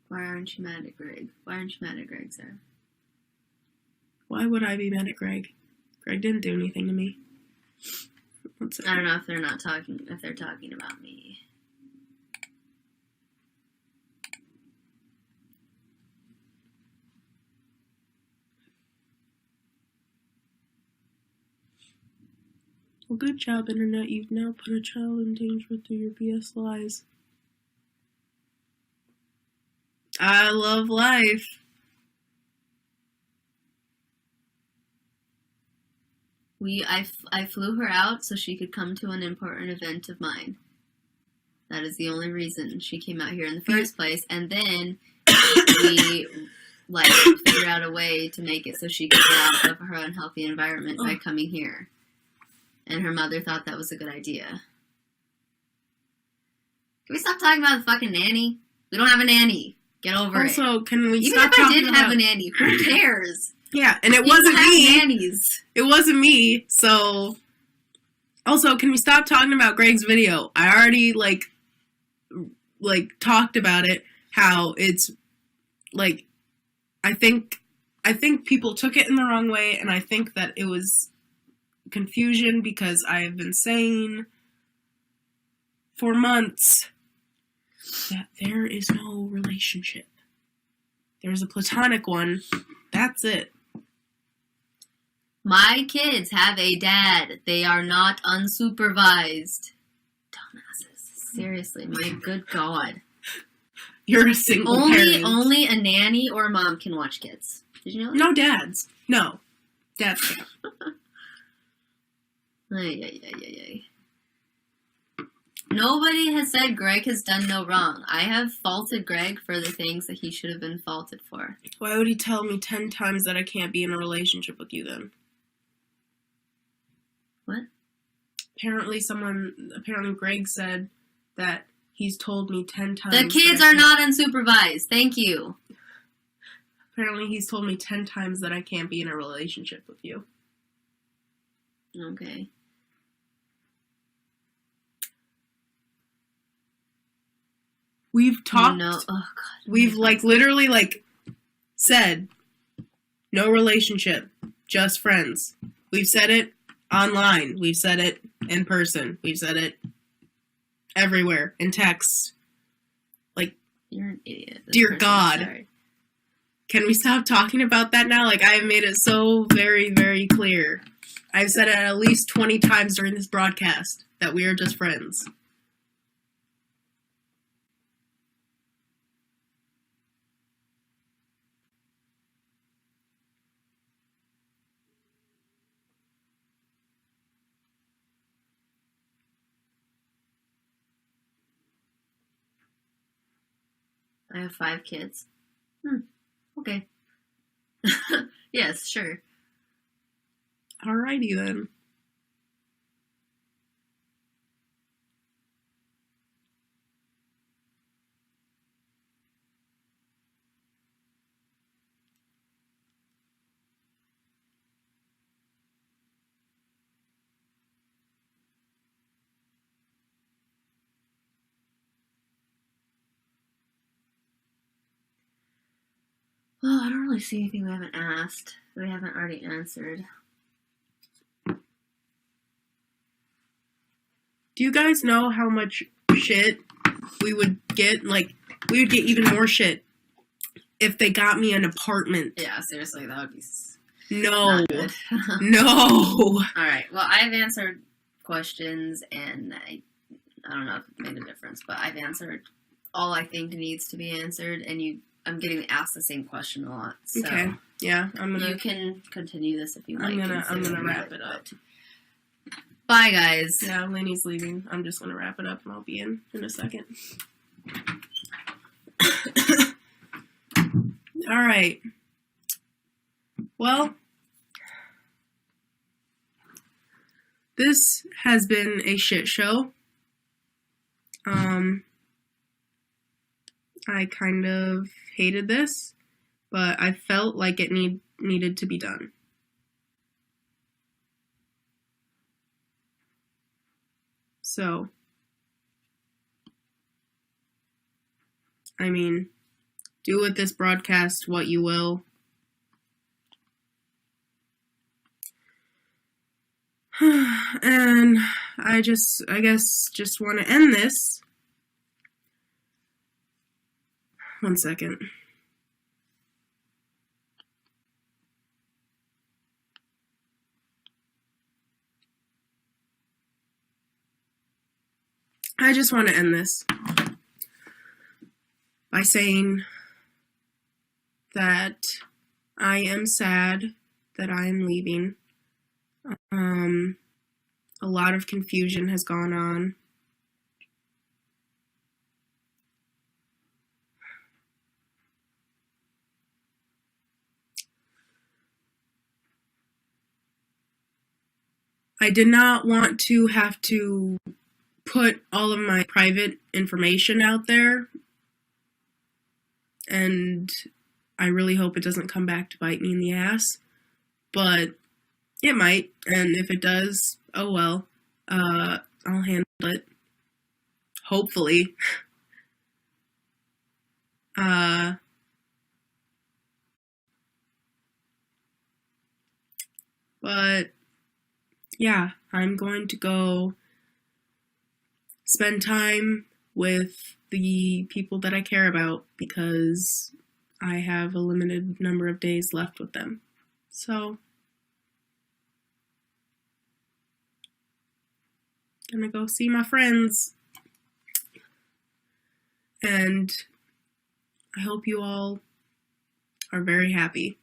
Why aren't you mad at Greg? Why aren't you mad at Greg, Sarah? Why would I be mad at Greg? Greg didn't do anything to me. I don't know if they're talking about me. Well, good job, Internet. You've now put a child in danger through your BS lies. I love life. I flew her out so she could come to an important event of mine. That is the only reason she came out here in the first place. And then we figured out a way to make it so she could get out of her unhealthy environment by coming here. And her mother thought that was a good idea. Can we stop talking about the fucking nanny? We don't have a nanny. Get over it. Also, can we Even stop if I talking did about... have a nanny, who cares? Yeah, and it People wasn't have me. Nannies. It wasn't me, so... Also, can we stop talking about Greg's video? I already, talked about it, how it's, I think people took it in the wrong way, and I think that it was confusion because I have been saying for months that there is no relationship. There's a platonic one. That's it. My kids have a dad. They are not unsupervised. Dumbasses. Seriously, my good God. You're a single parent. Only a nanny or a mom can watch kids. Did you know that? No dads. No. Dads can't. Ay. Nobody has said Greg has done no wrong. I have faulted Greg for the things that he should have been faulted for. Why would he tell me 10 times that I can't be in a relationship with you then? What? Apparently Greg said that he's told me 10 times. The kids are not unsupervised. Thank you. Apparently he's told me 10 times that I can't be in a relationship with you. Okay. We've talked. No. Oh, God. We've literally said no relationship, just friends. We've said it online. We've said it in person. We've said it everywhere in text. You're an idiot. Dear God. Sorry. Can we stop talking about that now? Like, I've made it so very, very clear. I've said it at least 20 times during this broadcast that we are just friends. I have 5 kids. Okay. Yes, sure. Alrighty then. Well, I don't really see anything we haven't asked. We haven't already answered. Do you guys know how much shit we would get? Like, we would get even more shit if they got me an apartment. Yeah, seriously, that would be No. not good. No. Alright, well, I've answered questions, and I don't know if it made a difference, but I've answered all I think needs to be answered, and I'm getting asked the same question a lot. So Okay. Yeah, you can continue this if you like. I'm gonna wrap it up. Bye, guys. Yeah, Lainey's leaving. I'm just gonna wrap it up, and I'll be in a second. All right. Well, this has been a shit show. I kind of hated this, but I felt like it needed to be done. So, I mean, do with this broadcast what you will. And I guess just want to end this. 1 second. I just want to end this by saying that I am sad that I am leaving. A lot of confusion has gone on. I did not want to have to put all of my private information out there, and I really hope it doesn't come back to bite me in the ass, but it might, and if it does, oh well, I'll handle it, hopefully. But yeah, I'm going to go spend time with the people that I care about because I have a limited number of days left with them. So, gonna go see my friends. And I hope you all are very happy.